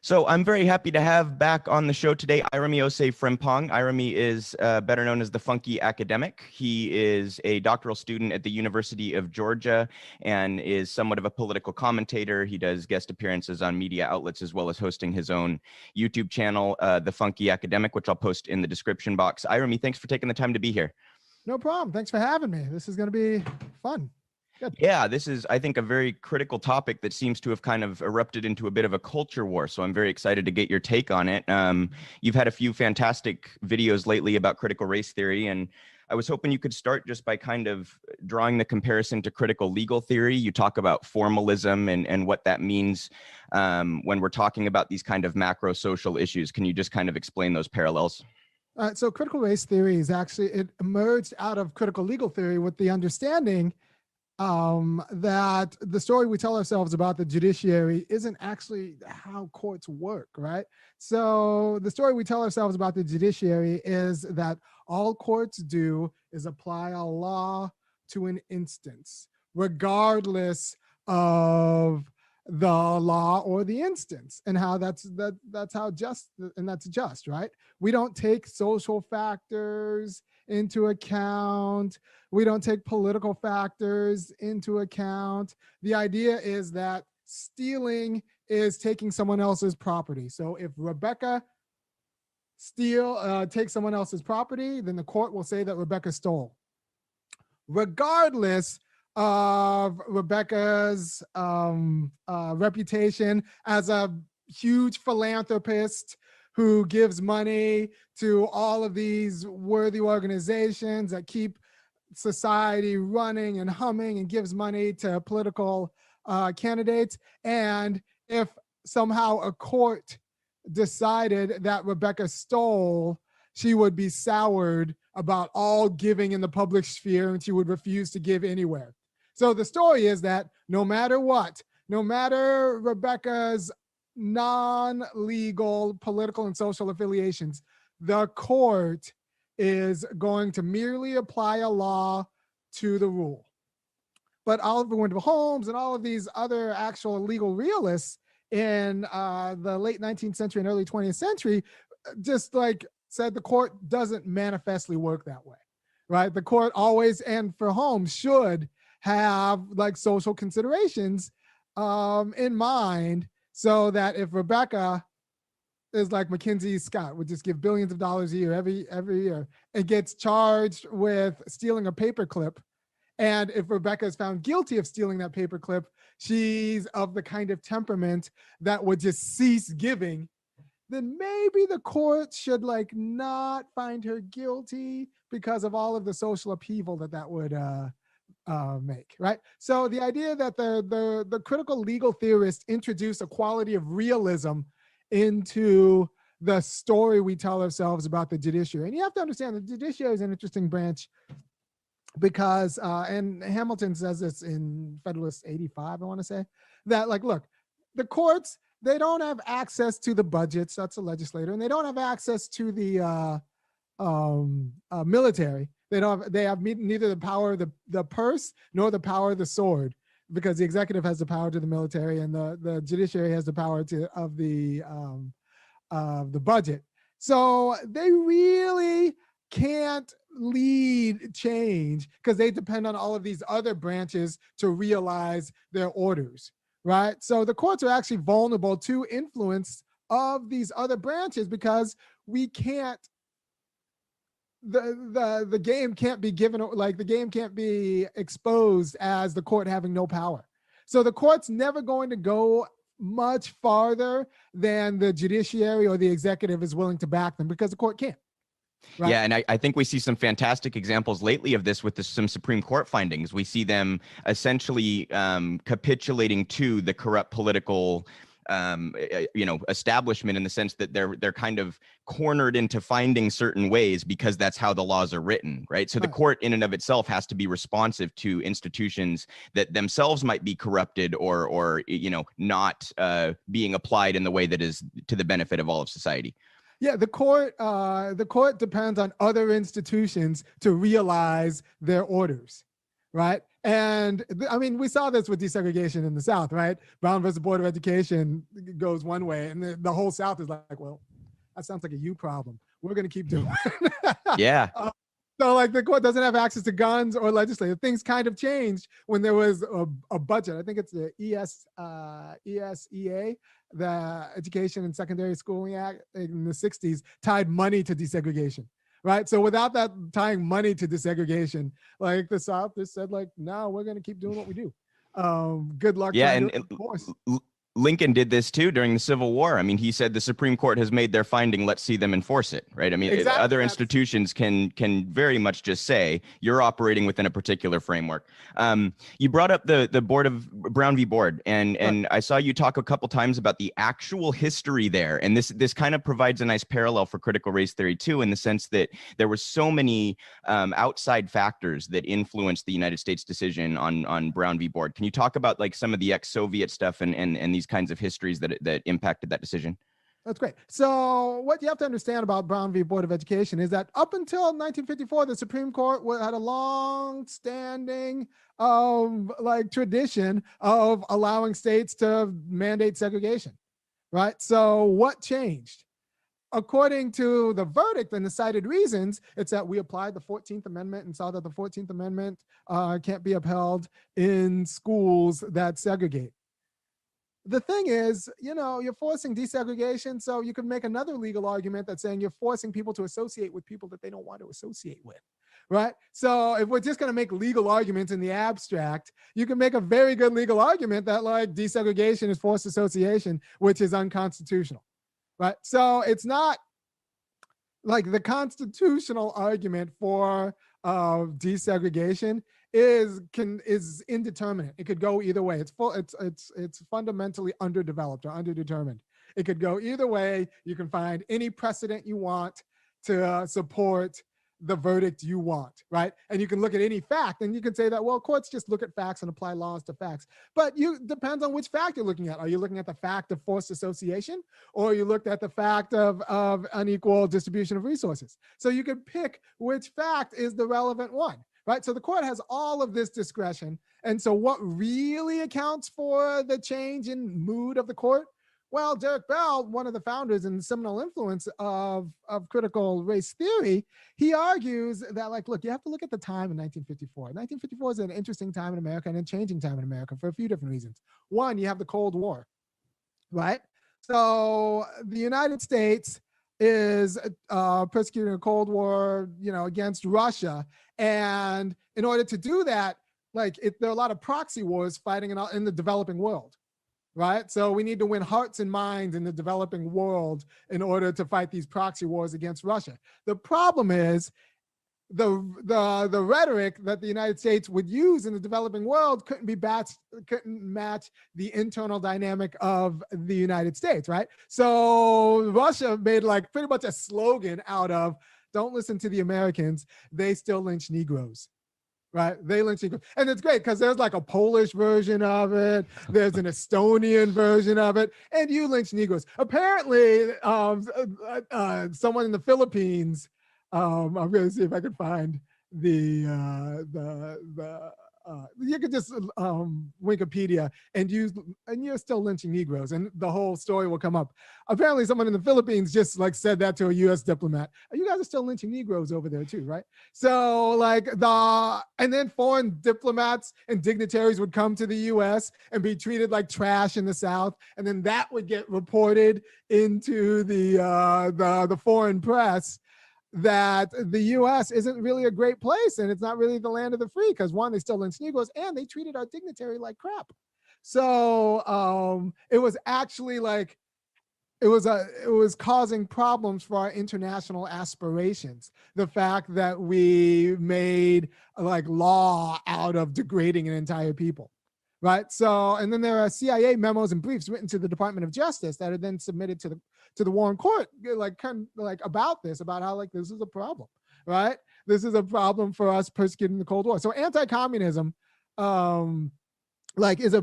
So I'm very happy to have back on the show today Irami Osei-Frimpong. Irami is better known as the Funky Academic. He is a doctoral student at the University of Georgia and is somewhat of a political commentator. He does guest appearances on media outlets as well as hosting his own YouTube channel, The Funky Academic, which I'll post in the description box. Irami, thanks for taking the time to be here. No problem. Thanks for having me. This is going to be fun. Good. Yeah, this is, I think, a very critical topic that seems to have kind of erupted into a bit of a culture war. So I'm very excited to get your take on it. You've had a few fantastic videos lately about critical race theory, and I was hoping you could start just by kind of drawing the comparison to critical legal theory. You talk about formalism and what that means when we're talking about these kind of macro social issues. Can you just kind of explain those parallels? So critical race theory is actually, it emerged out of critical legal theory with the understanding that the story we tell ourselves about the judiciary isn't actually how courts work, right? So the story we tell ourselves about the judiciary is that all courts do is apply a law to an instance, regardless of the law or the instance, and how that's how just, and that's just, right? We don't take social factors into account. We don't take political factors into account. The idea is that stealing is taking someone else's property. So if Rebecca takes someone else's property, then the court will say that Rebecca stole, regardless of Rebecca's reputation as a huge philanthropist who gives money to all of these worthy organizations that keep society running and humming and gives money to political candidates. And if somehow a court decided that Rebecca stole, she would be soured about all giving in the public sphere and she would refuse to give anywhere. So the story is that no matter what, no matter Rebecca's non-legal political and social affiliations, the court is going to merely apply a law to the rule. But Oliver Wendell Holmes and all of these other actual legal realists in the late 19th century and early 20th century just like said the court doesn't manifestly work that way, right? The court always, and for Holmes, should have like social considerations in mind, so that if Rebecca is like Mackenzie Scott, would just give billions of dollars a year every year and gets charged with stealing a paperclip, and if Rebecca is found guilty of stealing that paperclip, she's of the kind of temperament that would just cease giving, then maybe the court should like not find her guilty because of all of the social upheaval that would make, right? So the idea that the critical legal theorists introduce a quality of realism into the story we tell ourselves about the judiciary. And you have to understand the judiciary is an interesting branch because, and Hamilton says this in Federalist 85, I want to say, that like, look, the courts, they don't have access to the budgets, that's a legislator, and they don't have access to the military. They have neither the power of the purse nor the power of the sword, because the executive has the power to the military and the judiciary has the power of the budget. So they really can't lead change because they depend on all of these other branches to realize their orders, right? So the courts are actually vulnerable to influence of these other branches because we can't, the game can't be given, like the game can't be exposed as the court having no power. So the court's never going to go much farther than the judiciary or the executive is willing to back them because the court can't. Right? Yeah, and I think we see some fantastic examples lately of this with some Supreme Court findings. We see them essentially capitulating to the corrupt political establishment, in the sense that they're kind of cornered into finding certain ways because that's how the laws are written, right? So the court in and of itself has to be responsive to institutions that themselves might be corrupted or not being applied in the way that is to the benefit of all of society. Yeah, the court depends on other institutions to realize their orders, right? And I mean, we saw this with desegregation in the South, right? Brown versus Board of Education goes one way, and the whole South is like, well, that sounds like a you problem. We're going to keep doing it. Yeah. So like the court doesn't have access to guns or legislative. Things kind of changed when there was a budget. I think it's the ESEA, the Education and Secondary Schooling Act in the 60s, tied money to desegregation. Right. So without that tying money to desegregation, like the South just said, like, no, we're going to keep doing what we do. Good luck. Yeah. And Lincoln did this too during the Civil War. I mean, he said the Supreme Court has made their finding, let's see them enforce it, right? I mean, exactly. Other institutions can very much just say you're operating within a particular framework. You brought up the board of Brown v. Board, and I saw you talk a couple times about the actual history there, and this kind of provides a nice parallel for critical race theory too, in the sense that there were so many outside factors that influenced the United States decision on Brown v. Board. Can you talk about like some of the ex-Soviet stuff and these kinds of histories that impacted that decision? That's great. So what you have to understand about Brown v. Board of Education is that up until 1954, the Supreme Court had a long-standing tradition of allowing states to mandate segregation, right? So what changed? According to the verdict and the cited reasons, it's that we applied the 14th Amendment and saw that the 14th Amendment can't be upheld in schools that segregate. The thing is, you're forcing desegregation, so you could make another legal argument that's saying you're forcing people to associate with people that they don't want to associate with, right? So if we're just going to make legal arguments in the abstract, you can make a very good legal argument that like desegregation is forced association, which is unconstitutional, right? So it's not like the constitutional argument for desegregation is indeterminate. It could go either way. It's fundamentally underdeveloped or underdetermined. It could go either way. You can find any precedent you want to support the verdict you want, right? And you can look at any fact and you can say that, well, courts just look at facts and apply laws to facts. But depends on which fact you're looking at. Are you looking at the fact of forced association, or are you looked at the fact of unequal distribution of resources? So you can pick which fact is the relevant one. Right. So the court has all of this discretion. And so what really accounts for the change in mood of the court? Well, Derek Bell, one of the founders and seminal influence of critical race theory, he argues that, like, look, you have to look at the time in 1954. 1954 is an interesting time in America and a changing time in America for a few different reasons. One, you have the Cold War, right? So the United States is persecuting a Cold War, against Russia. And in order to do that, there are a lot of proxy wars fighting in the developing world, right? So we need to win hearts and minds in the developing world in order to fight these proxy wars against Russia. The problem is the rhetoric that the United States would use in the developing world couldn't match the internal dynamic of the United States, right? So Russia made pretty much a slogan out of, don't listen to the Americans, they still lynch Negroes. Right, they lynch Negroes. And it's great because there's a Polish version of it, there's an Estonian version of it, and you lynch Negroes. Apparently, someone in the Philippines, I'm going to see if I can find you could just Wikipedia and you're still lynching Negroes, and the whole story will come up. Apparently someone in the Philippines just said that to a US diplomat. You guys are still lynching Negroes over there too, right? So and then foreign diplomats and dignitaries would come to the US and be treated like trash in the South, and then that would get reported into the foreign press that the US isn't really a great place and it's not really the land of the free, because one, they still lynch Negroes and they treated our dignitary like crap. So it was actually it was causing problems for our international aspirations. The fact that we made law out of degrading an entire people. Right. So, and then there are CIA memos and briefs written to the Department of Justice that are then submitted to the Warren Court, about how this is a problem, right? This is a problem for us persecuting the Cold War. So anti-communism, is a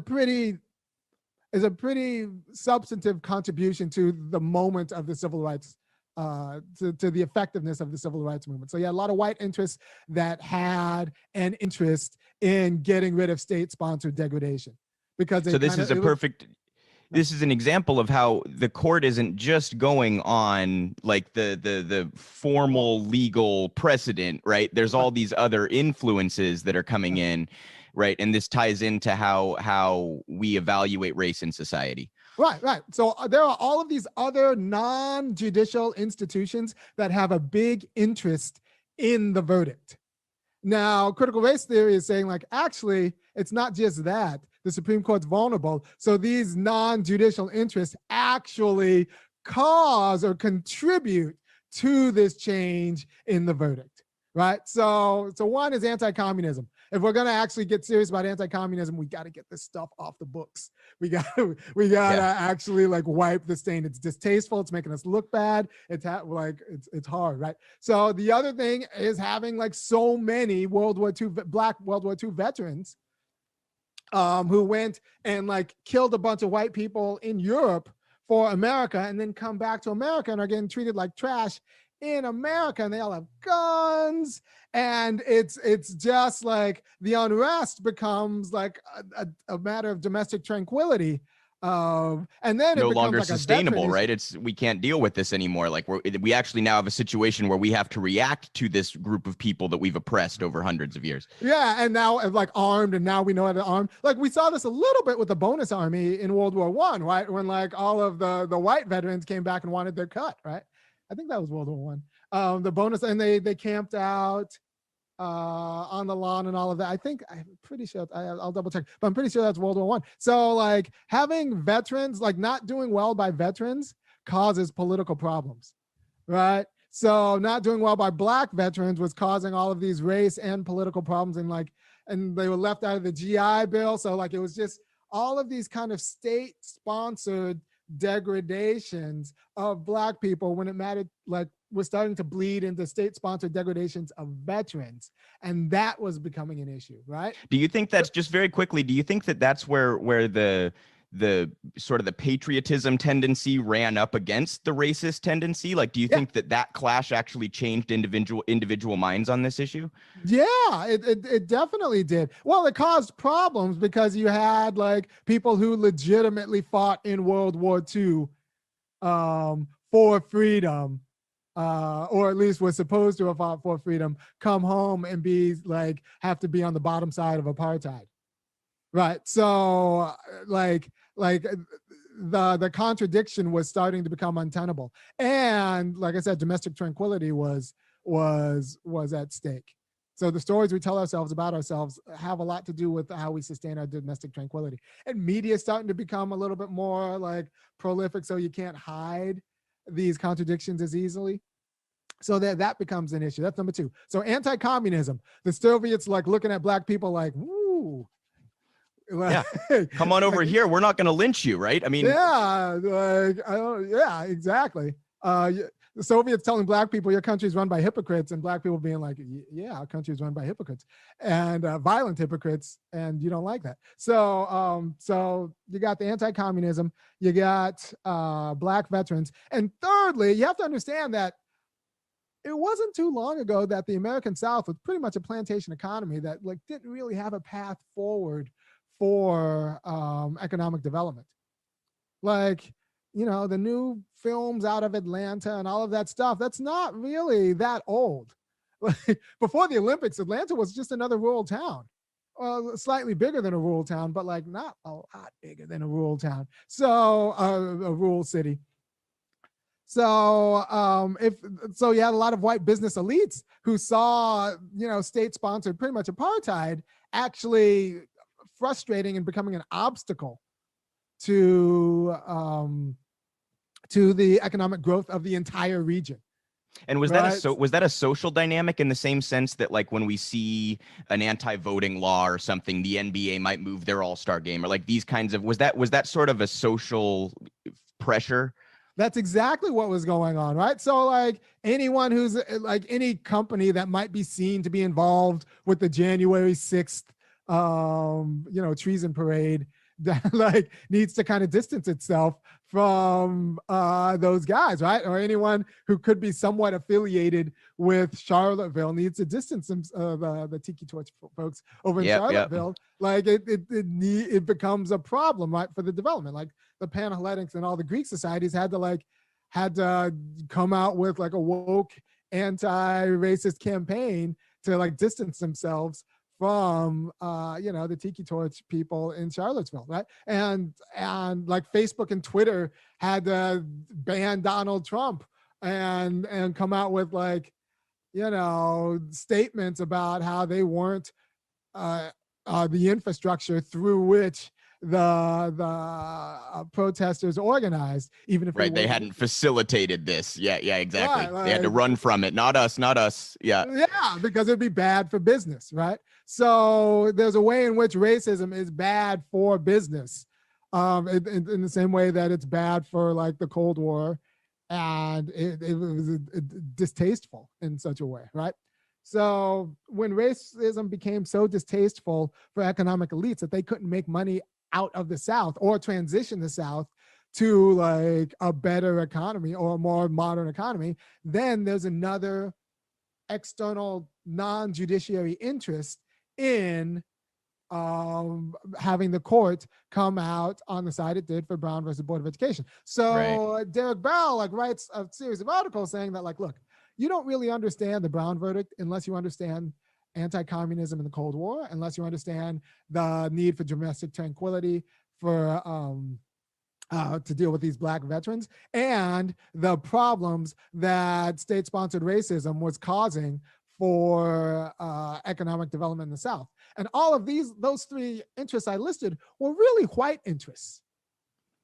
pretty substantive contribution to the moment of the civil rights, to the effectiveness of the civil rights movement. So yeah, a lot of white interests that had an interest in getting rid of state-sponsored degradation, because So this is a perfect, this is an example of how the court isn't just going on like the formal legal precedent, right? There's all these other influences that are coming in, right? And this ties into how we evaluate race in society. Right. So there are all of these other non-judicial institutions that have a big interest in the verdict. Now, critical race theory is saying, like, actually, it's not just that. The Supreme Court's vulnerable. So these non-judicial interests actually cause or contribute to this change in the verdict, right? So one is anti-communism. If we're gonna actually get serious about anti-communism, we got to get this stuff off the books. We gotta actually like wipe the stain. It's distasteful. It's making us look bad. It's hard, right? So the other thing is having like so many Black World War II veterans who went and like killed a bunch of white people in Europe for America, and then come back to America and are getting treated like trash in America, and they all have guns, and it's just like the unrest becomes like a matter of domestic tranquility, and then no it longer like sustainable, right? We can't deal with this anymore. Like we actually now have a situation where we have to react to this group of people that we've oppressed over hundreds of years. Yeah, and now like armed, and now we know how to arm. Like we saw this a little bit with the bonus army in World War I, right? When like all of the white veterans came back and wanted their cut, right? I think that was World War I. The bonus, and they camped out on the lawn and all of that. I'm pretty sure, I'll double check, but I'm pretty sure that's World War I. So like having veterans, like not doing well by veterans causes political problems, right? So not doing well by Black veterans was causing all of these race and political problems, and they were left out of the GI Bill. So like it was just all of these kind of state-sponsored degradations of Black people when it mattered. Like we're starting to bleed into state-sponsored degradations of veterans, and that was becoming an issue, right? Do you think that's, just very quickly, do you think that that's where the sort of the patriotism tendency ran up against the racist tendency? Like, do you think that clash actually changed individual minds on this issue? Yeah, it definitely did. Well, it caused problems because you had like people who legitimately fought in World War II for freedom, or at least was supposed to have fought for freedom, come home and be like, have to be on the bottom side of apartheid. Right. So like the contradiction was starting to become untenable. And like I said, domestic tranquility was at stake. So the stories we tell ourselves about ourselves have a lot to do with how we sustain our domestic tranquility. And media is starting to become a little bit more like prolific, so you can't hide these contradictions as easily. So that becomes an issue. That's number two. So anti-communism, the Soviets like looking at Black people like, woo. Yeah, come on over here. We're not going to lynch you, right? I mean, yeah, yeah, exactly. The Soviets telling Black people your country's run by hypocrites, and Black people being like, yeah, our country's run by hypocrites and violent hypocrites, and you don't like that. So so you got the anti-communism, you got Black veterans, and thirdly, you have to understand that it wasn't too long ago that the American South was pretty much a plantation economy that like didn't really have a path forward for economic development. Like, you know, the new films out of Atlanta and all of that stuff, that's not really that old. Like, before the Olympics, Atlanta was just another rural town. Well, slightly bigger than a rural town, but like not a lot bigger than a rural town. So a rural city. So you had a lot of white business elites who saw, you know, state-sponsored pretty much apartheid actually frustrating and becoming an obstacle to the economic growth of the entire region. And was that a social dynamic in the same sense that like when we see an anti-voting law or something, the NBA might move their all-star game, or like these kinds of, was that sort of a social pressure? That's exactly what was going on, right? So like anyone who's like any company that might be seen to be involved with the January 6th treason parade that like needs to kind of distance itself from those guys, right? Or anyone who could be somewhat affiliated with Charlottesville needs to distance the Tiki Torch folks over in Charlottesville. Like it becomes a problem, right, for the development. Like the Panhellenics and all the Greek societies had to come out with like a woke anti-racist campaign to like distance themselves from the Tiki Torch people in Charlottesville, right? And like Facebook and Twitter had to ban Donald Trump and come out with like statements about how they weren't the infrastructure through which the protesters organized, even if they hadn't facilitated this. Yeah, exactly. Right, like, they had to run from it. Not us. Yeah, because it'd be bad for business, right? So there's a way in which racism is bad for business, in the same way that it's bad for like the Cold War, and it was distasteful in such a way, right? So when racism became so distasteful for economic elites that they couldn't make money out of the South or transition the South to like a better economy or a more modern economy, then there's another external non-judiciary interest in having the court come out on the side it did for Brown versus Board of Education. So Derek Bell like writes a series of articles saying that like, look, you don't really understand the Brown verdict unless you understand anti-communism in the Cold War, unless you understand the need for domestic tranquility for to deal with these Black veterans and the problems that state-sponsored racism was causing for economic development in the South. And all of those three interests I listed were really white interests,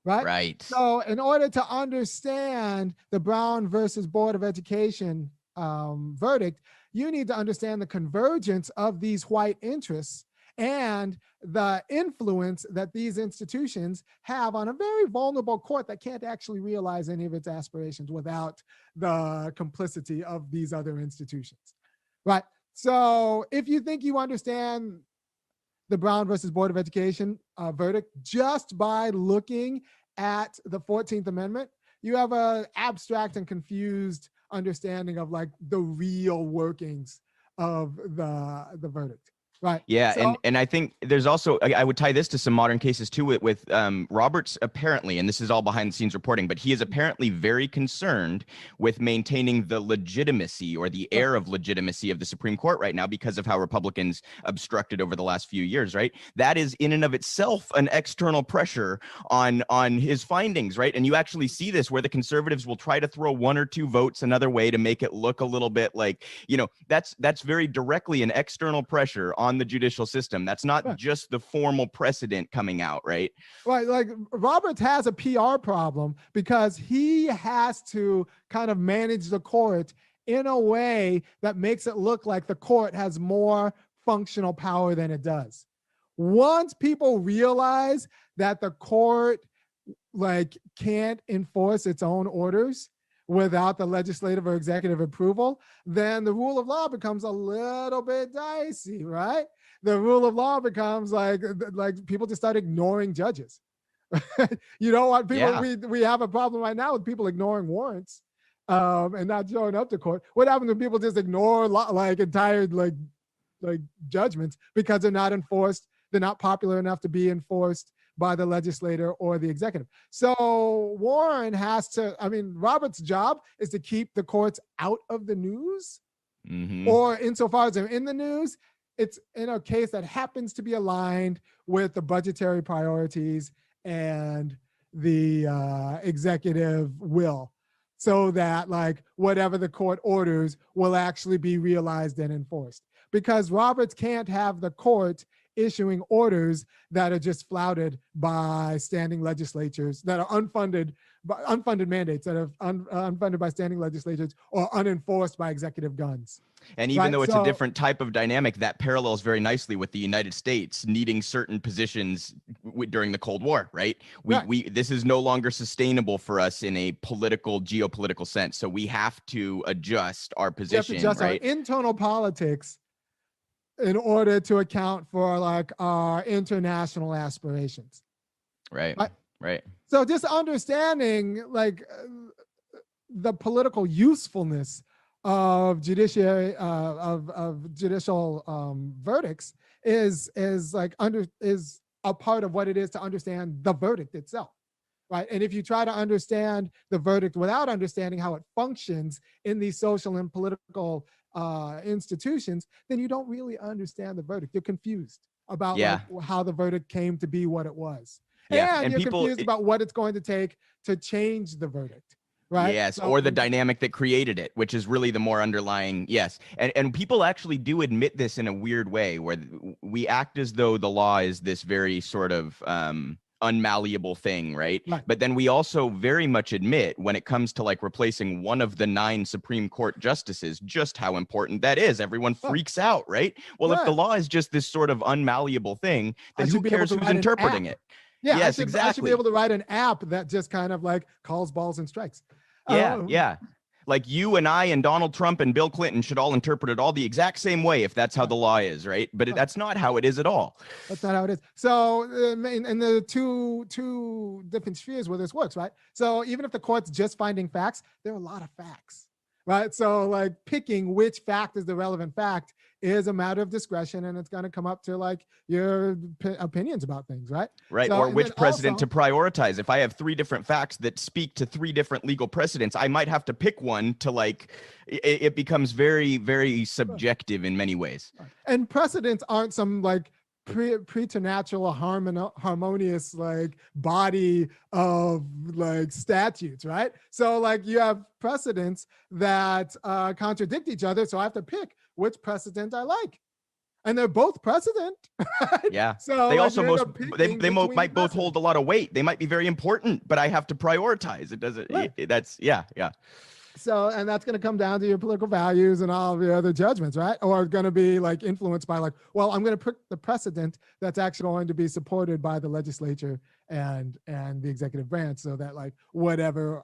right? Right. So in order to understand the Brown versus Board of Education verdict, you need to understand the convergence of these white interests and the influence that these institutions have on a very vulnerable court that can't actually realize any of its aspirations without the complicity of these other institutions, right? So if you think you understand the Brown versus Board of Education verdict just by looking at the 14th Amendment, you have an abstract and confused understanding of like the real workings of the verdict. Right. Yeah, so, and I think there's also, I would tie this to some modern cases too with Roberts apparently, and this is all behind the scenes reporting, but he is apparently very concerned with maintaining the legitimacy or the air of legitimacy of the Supreme Court right now because of how Republicans obstructed over the last few years, right? That is in and of itself an external pressure on his findings, right? And you actually see this where the conservatives will try to throw one or two votes another way to make it look a little bit like, that's very directly an external pressure on the judicial system. That's not just the formal precedent coming out, right? Right. Like Roberts has a PR problem because he has to kind of manage the court in a way that makes it look like the court has more functional power than it does. Once people realize that the court like can't enforce its own orders without the legislative or executive approval, then the rule of law becomes a little bit dicey, right? The rule of law becomes like people just start ignoring judges. You know what? People, we have a problem right now with people ignoring warrants and not showing up to court. What happens when people just ignore like entire like judgments because they're not enforced? They're not popular enough to be enforced by the legislator or the executive. So Warren has to, Robert's job is to keep the courts out of the news, or insofar as they're in the news, it's in a case that happens to be aligned with the budgetary priorities and the executive will, so that like whatever the court orders will actually be realized and enforced. Because Roberts can't have the court issuing orders that are just flouted by standing legislatures, that are unfunded mandates that are unfunded by standing legislatures or unenforced by executive guns. And even though it's a different type of dynamic, that parallels very nicely with the United States needing certain positions during the Cold War, right? This is no longer sustainable for us in a geopolitical sense. So we have to adjust our position, our internal politics in order to account for like our international aspirations. Right. Right. So just understanding like the political usefulness of judiciary of judicial verdicts is a part of what it is to understand the verdict itself, right? And if you try to understand the verdict without understanding how it functions in these social and political institutions, then you don't really understand the verdict. You're confused about like how the verdict came to be what it was, and you're confused about what it's going to take to change the verdict. Right. Yes, or the dynamic that created it, which is really the more underlying. Yes. And people actually do admit this in a weird way, where we act as though the law is this very sort of unmalleable thing, right? But then we also very much admit, when it comes to like replacing one of the 9 Supreme Court justices, just how important that is. Everyone freaks out, right? Well, if the law is just this sort of unmalleable thing, then who cares who's interpreting it? Yeah, yes, I should be able to write an app that just kind of like calls balls and strikes. Yeah. Like you and I and Donald Trump and Bill Clinton should all interpret it all the exact same way if that's how the law is, right? But that's not how it is at all. That's not how it is. So in the two different spheres where this works, right? So even if the court's just finding facts, there are a lot of facts, right? So like picking which fact is the relevant fact is a matter of discretion, and it's going to come up to like your opinions about things, right? Right. So, or which precedent to prioritize. If I have 3 different facts that speak to 3 different legal precedents, I might have to pick one to like, it becomes very, very subjective in many ways. And precedents aren't some like preternatural harmonious like body of like statutes, right? So like you have precedents that contradict each other, so I have to pick which precedent I like, and they're both precedent. Yeah. So they like, also might both hold a lot of weight. They might be very important, but I have to prioritize. It doesn't. That's yeah. So, and that's going to come down to your political values and all of your other judgments, right? Or going to be like influenced by like, well, I'm going to pick the precedent that's actually going to be supported by the legislature and the executive branch, so that like whatever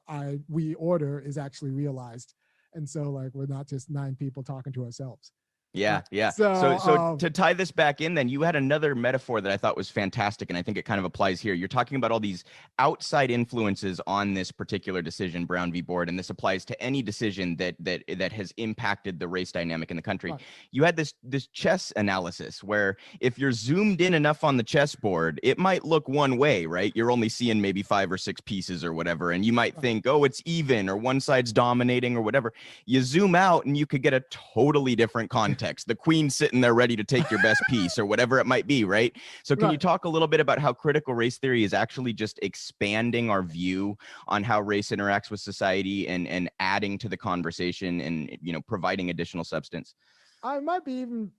we order is actually realized. And so like we're not just 9 people talking to ourselves. Yeah. So to tie this back in, then you had another metaphor that I thought was fantastic, and I think it kind of applies here. You're talking about all these outside influences on this particular decision, Brown v. Board, and this applies to any decision that has impacted the race dynamic in the country. Right. You had this chess analysis where if you're zoomed in enough on the chessboard, it might look one way, right? You're only seeing maybe 5 or 6 pieces or whatever, and you might think, oh, it's even, or one side's dominating or whatever. You zoom out and you could get a totally different context. The queen's sitting there ready to take your best piece or whatever it might be, right? So can you talk a little bit about how critical race theory is actually just expanding our view on how race interacts with society and adding to the conversation and, you know, providing additional substance? I might be even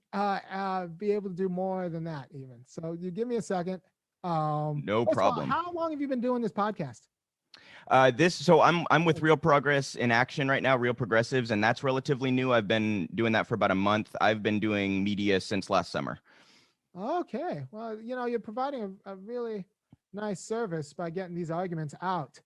be able to do more than that even. So you give me a second. No problem. How long have you been doing this podcast? So I'm with Real Progress in Action right now, Real Progressives, and that's relatively new. I've been doing that for about a month. I've been doing media since last summer. Okay. Well, you know, you're providing a really nice service by getting these arguments out.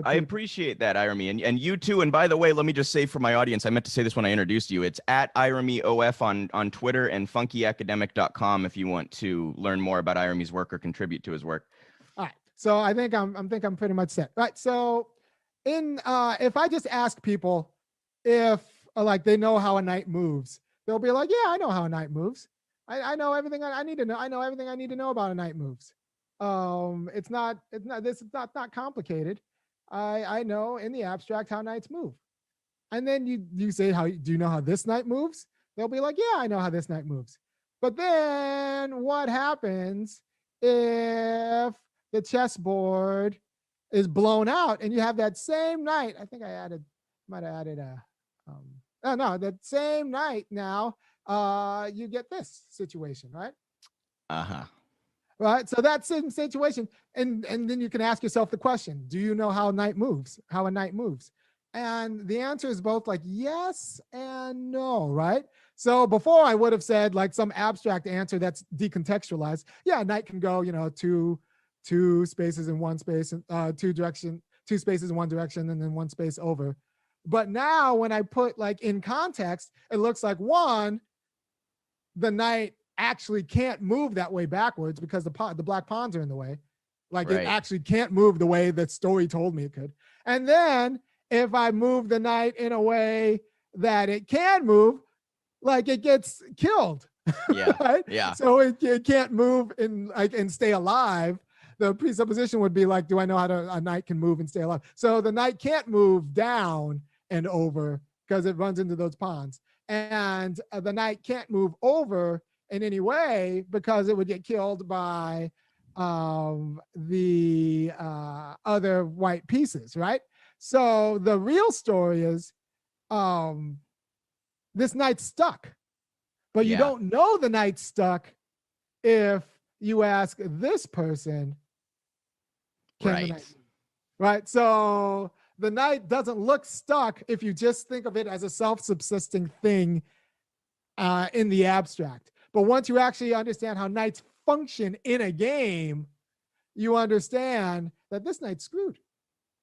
I appreciate that, Irami, and you too. And by the way, let me just say for my audience, I meant to say this when I introduced you. It's at Irami OF on Twitter and funkyacademic.com if you want to learn more about Irami's work or contribute to his work. All right. So I think I'm pretty much set. Right. So if I just ask people if like they know how a night moves, they'll be like, yeah, I know how a night moves. I know everything I need to know. I know everything I need to know about a night moves. It's not complicated. I know in the abstract how nights move. And then you say, do you know how this night moves? They'll be like, yeah, I know how this night moves. But then what happens if the chessboard is blown out and you have that same night? I think I might have added that same night now, you get this situation, right? Right. So that's in situation. And then you can ask yourself the question, do you know how a night moves? And the answer is both like yes and no, right? So before I would have said like some abstract answer that's decontextualized. Yeah, a night can go, you know, two spaces in one space, and two spaces in one direction, and then one space over. But now when I put like in context, it looks like one, the night actually can't move that way backwards because the black pawns are in the way, Like it actually can't move the way that story told me it could. And then if I move the knight in a way that it can move, like it gets killed. Yeah. Right? Yeah. So it can't move and stay alive. The presupposition would be like, do I know how a knight can move and stay alive? So the knight can't move down and over because it runs into those pawns. And the knight can't move over in any way because it would get killed by the other white pieces, right? So the real story is this knight's stuck, but you don't know the knight's stuck if you ask this person, can the knight move? Right? So the knight doesn't look stuck if you just think of it as a self-subsisting thing in the abstract. But once you actually understand how knights function in a game, you understand that this knight's screwed.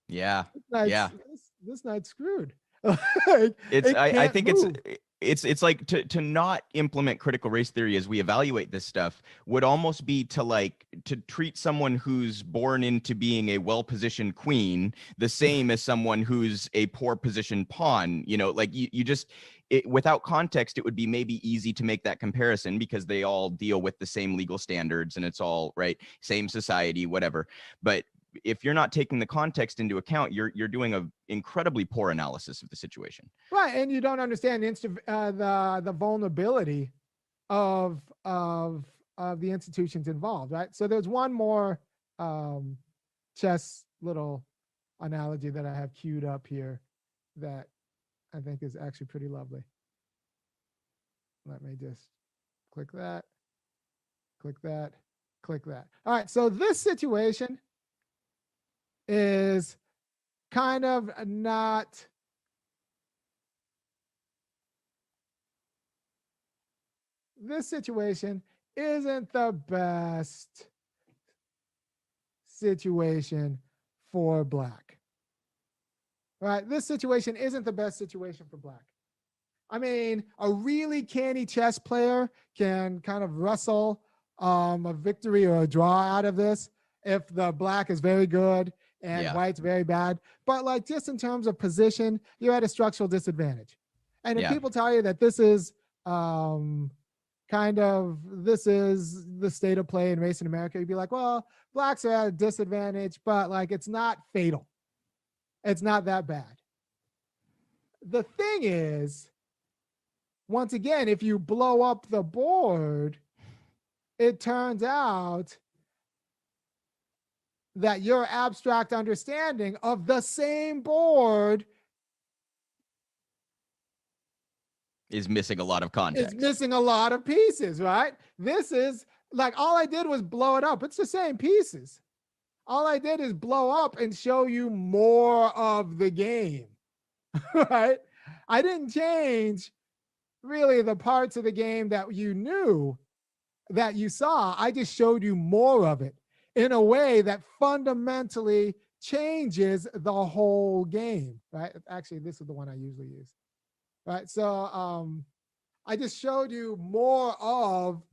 Yeah. This knight's screwed. I think it's like to not implement critical race theory as we evaluate this stuff would almost be to treat someone who's born into being a well-positioned queen the same as someone who's a poor positioned pawn. You just without context, it would be maybe easy to make that comparison because they all deal with the same legal standards and it's all same society, whatever. But if you're not taking the context into account, you're doing an incredibly poor analysis of the situation. Right, and you don't understand the vulnerability of the institutions involved, right? So there's one more chess little analogy that I have queued up here that I think is actually pretty lovely. Let me just click that, click that, click that. All right, so this situation is kind of not this situation isn't the best situation for Black. Right? This situation isn't the best situation for Black. I mean, a really canny chess player can kind of wrestle a victory or a draw out of this if the Black is very good and White's very bad. But just in terms of position, you're at a structural disadvantage. And if people tell you that this is this is the state of play in race in America, you'd be like, well, Blacks are at a disadvantage, but it's not fatal. It's not that bad. The thing is, once again, if you blow up the board, it turns out that your abstract understanding of the same board is missing a lot of context. It's missing a lot of pieces, right? This is all I did was blow it up. It's the same pieces. All I did is blow up and show you more of the game, right? I didn't change really the parts of the game that you knew, that you saw. I just showed you more of it in a way that fundamentally changes the whole game, right? Actually, this is the one I usually use, right? So I just showed you more of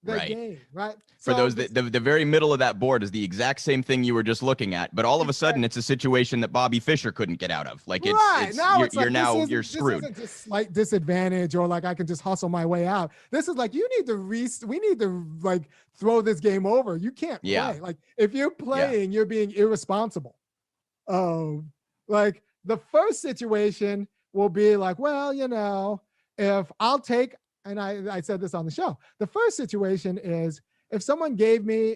the game, right? For those that the very middle of that board is the exact same thing you were just looking at, but all of a sudden it's a situation that Bobby Fischer couldn't get out of. You're screwed. This isn't just slight disadvantage or I can just hustle my way out. This is we need to throw this game over. You can't play. If you're playing, you're being irresponsible. The first situation will be if I'll take, and I said this on the show, the first situation is if someone gave me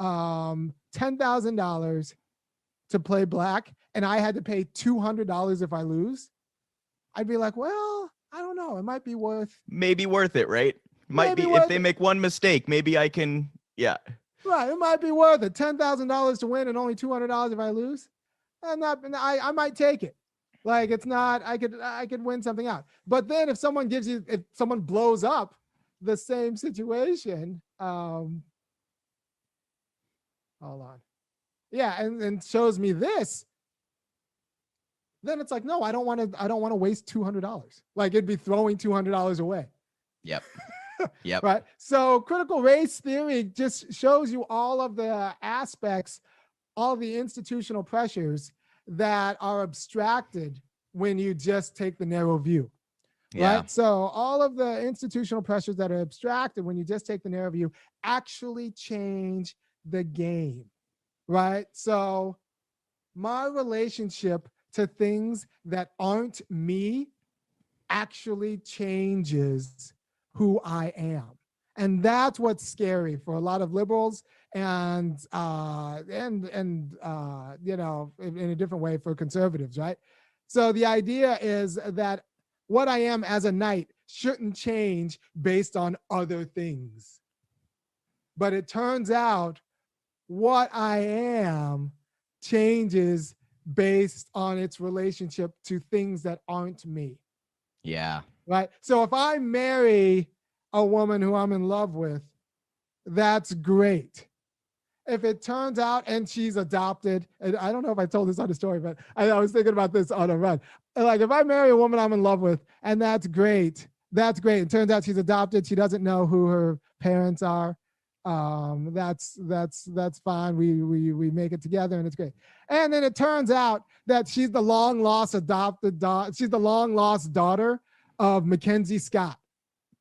$10,000 to play Black and I had to pay $200 if I lose, I'd be like, well, I don't know. It might be worth it, right? Might be if they make one mistake, maybe I can, Right, it might be worth it. $10,000 to win and only $200 if I lose. I might take it. It's not, I could win something out. But then if someone blows up the same situation, hold on. Yeah, and shows me this, then it's no, I don't want to waste $200. It'd be throwing $200 away. Yep. Yep. Right. So critical race theory just shows you all of the aspects, all the institutional pressures that are abstracted when you just take the narrow view. Yeah. Right. So all of the institutional pressures that are abstracted when you just take the narrow view actually change the game. Right. So my relationship to things that aren't me actually changes who I am. And that's what's scary for a lot of liberals, and you know, in a different way for conservatives, right? So the idea is that what I am as a knight shouldn't change based on other things. But it turns out what I am changes based on its relationship to things that aren't me. Yeah. Right. So if I marry a woman who I'm in love with, that's great. If it turns out and she's adopted, and I don't know if I told this on the story, but I was thinking about this on a run. Like if I marry a woman I'm in love with, and that's great. That's great. It turns out she's adopted. She doesn't know who her parents are. That's fine. We make it together, and it's great. And then it turns out that she's the long lost adopted daughter. She's the long lost daughter of Mackenzie Scott,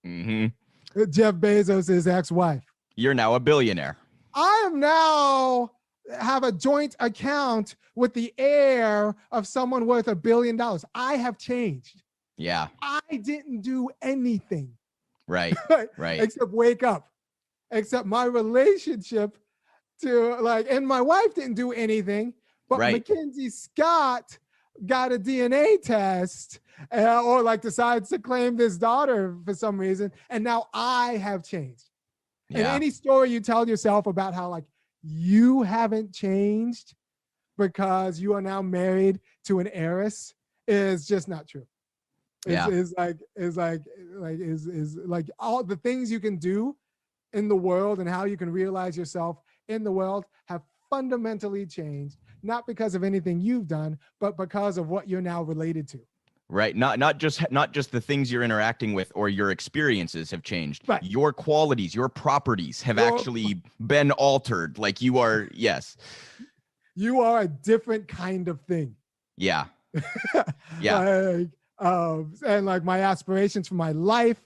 Jeff Bezos' ex-wife. You're now a billionaire. I am now have a joint account with the heir of someone worth $1 billion. I have changed. Yeah. I didn't do anything. Right. Right. Except wake up. Except my relationship to and my wife didn't do anything, but right. Mackenzie Scott got a DNA test or decides to claim this daughter for some reason. And now I have changed. Yeah. And any story you tell yourself about how you haven't changed because you are now married to an heiress is just not true. Is all the things you can do in the world and how you can realize yourself in the world have fundamentally changed, not because of anything you've done, but because of what you're now related to. Right. Not just the things you're interacting with or your experiences have changed. Right. Your qualities, your properties have actually been altered. Like you are, yes. You are a different kind of thing. Yeah. Yeah. And my aspirations for my life,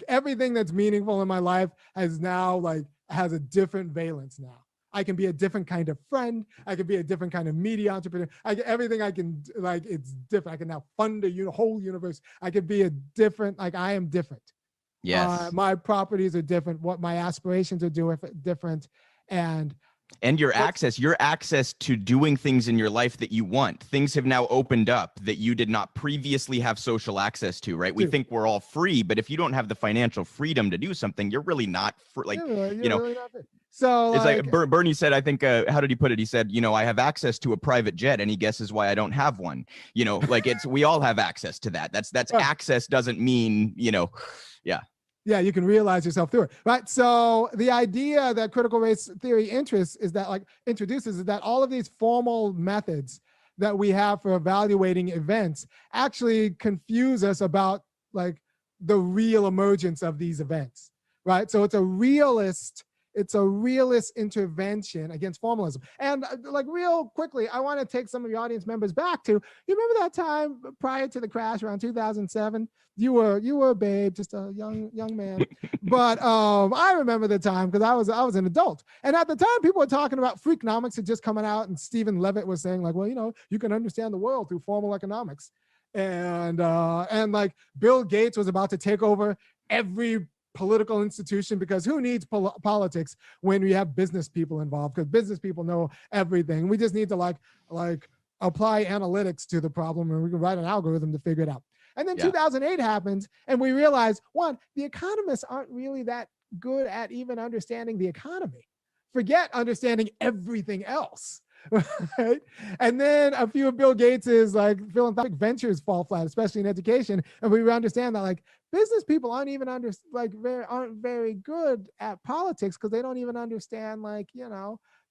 everything that's meaningful in my life has now has a different valence now. I can be a different kind of friend. I can be a different kind of media entrepreneur. Everything I can, it's different. I can now fund a whole universe. I could be a different, I am different. Yes. My properties are different. What my aspirations are different. And your access to doing things in your life that you want. Things have now opened up that you did not previously have social access to, right? We think we're all free, but if you don't have the financial freedom to do something, you're really not free. Really not free. So it's like Bernie said, I think, how did he put it? He said, I have access to a private jet. Any guesses why I don't have one? We all have access to that. That's right. Access doesn't mean, yeah. Yeah, you can realize yourself through it, right? So the idea that critical race theory introduces is that all of these formal methods that we have for evaluating events actually confuse us about the real emergence of these events, right? So it's a realist intervention against formalism. And real quickly, I want to take some of your audience members back to, you remember that time prior to the crash around 2007? You were a babe, just a young man. But I remember the time because I was an adult. And at the time, people were talking about Freakonomics had just coming out, and Stephen Levitt was saying you can understand the world through formal economics. And Bill Gates was about to take over every political institution, because who needs politics when we have business people involved? Because business people know everything. We just need to apply analytics to the problem, and we can write an algorithm to figure it out. And then 2008 happens, and we realize, one, the economists aren't really that good at even understanding the economy. Forget understanding everything else. Right? And then a few of Bill Gates's philanthropic ventures fall flat, especially in education, and we understand that business people aren't even aren't very good at politics because they don't even understand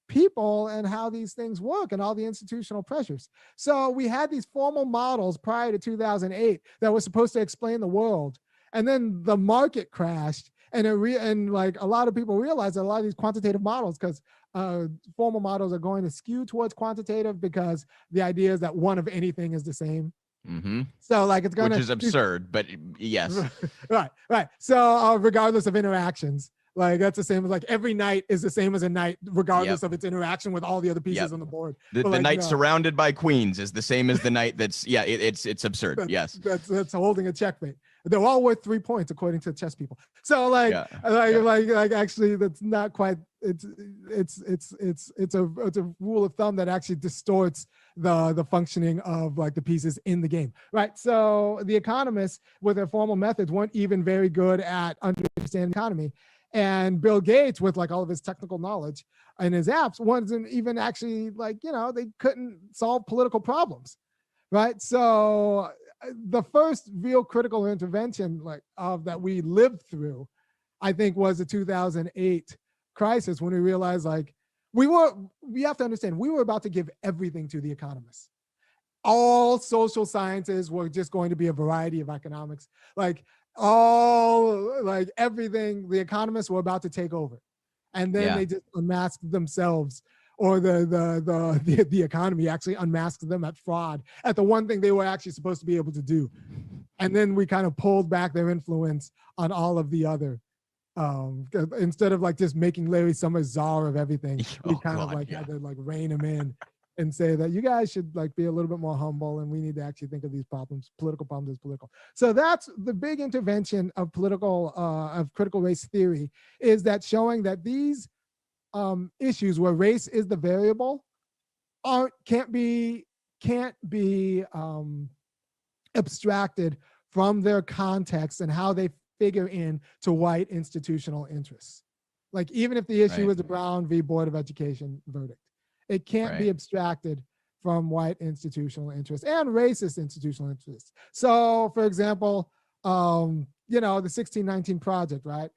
people and how these things work and all the institutional pressures. So we had these formal models prior to 2008 that was supposed to explain the world, and then the market crashed, And like a lot of people realize that a lot of these quantitative models, because formal models are going to skew towards quantitative, because the idea is that one of anything is the same. Mm-hmm. So like it's going to, which is absurd, but yes. Right. So regardless of interactions, like that's the same as like every knight is the same as a knight, regardless of its interaction with all the other pieces on the board. The like, knight surrounded by queens is the same as the knight that's it's absurd. Yes. That's holding a checkmate. They're all worth 3 points according to chess people. So like actually that's not quite, it's a rule of thumb that actually distorts the functioning of like the pieces in the game, right? So the economists with their formal methods weren't even very good at understanding economy. And Bill Gates, with like all of his technical knowledge and his apps, wasn't even actually like, they couldn't solve political problems, right? So the first real critical intervention that we lived through, I think, was the 2008 crisis, when we realized like we have to understand, we were about to give everything to the economists. All social sciences were just going to be a variety of economics. Like everything, the economists were about to take over. And then they just unmasked themselves, or the economy actually unmasked them at fraud, at the one thing they were actually supposed to be able to do. And then we kind of pulled back their influence on all of the other. Instead of like just making Larry Summers czar of everything, we had to like rein him in and say that you guys should like be a little bit more humble, and we need to actually think of these political problems as political. So that's the big intervention of critical race theory, is that showing that these issues where race is the variable can't be abstracted from their context and how they figure in to white institutional interests. Like even if the issue is the Brown v. Board of Education verdict, it can't be abstracted from white institutional interests and racist institutional interests. So for example, the 1619 Project, right?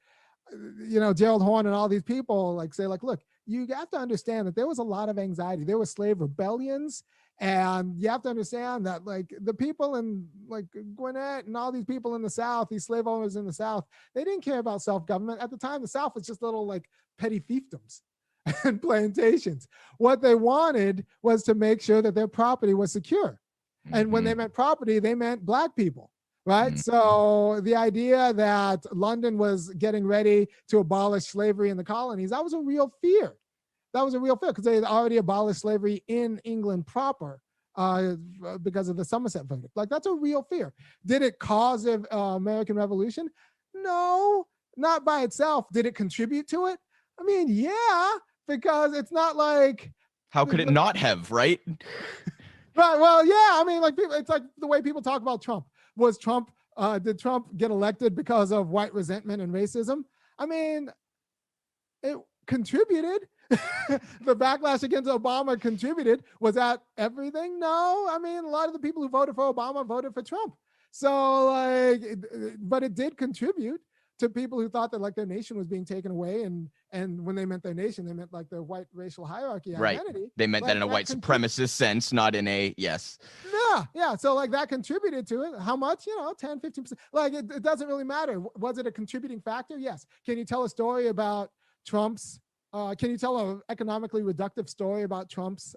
Gerald Horne and all these people like say like, look, you have to understand that there was a lot of anxiety. There were slave rebellions. And you have to understand that like the people in like Gwinnett and all these people in the South, these slave owners in the South, they didn't care about self-government. At the time, the South was just little like petty fiefdoms and plantations. What they wanted was to make sure that their property was secure. And when they meant property, they meant Black people, right? So the idea that London was getting ready to abolish slavery in the colonies, that was a real fear. That was a real fear, because they had already abolished slavery in England proper because of the Somerset verdict. Like that's a real fear. Did it cause the American Revolution? No, not by itself. Did it contribute to it? I mean, yeah, because it's not like, how could it not have, right? Right. Well, yeah. I mean, like it's like the way people talk about Trump. Did Trump get elected because of white resentment and racism? I mean, it contributed. The backlash against Obama contributed. Was that everything? No. I mean, a lot of the people who voted for Obama voted for Trump. So but it did contribute to people who thought that like their nation was being taken away, and when they meant their nation, they meant like their white racial hierarchy identity. They meant that in a white supremacist sense, not in a Yeah. So like that contributed to it. How much? 10, 15%. Like it doesn't really matter. Was it a contributing factor? Yes. Can you tell a story about Trump's? Can you tell an economically reductive story about Trump's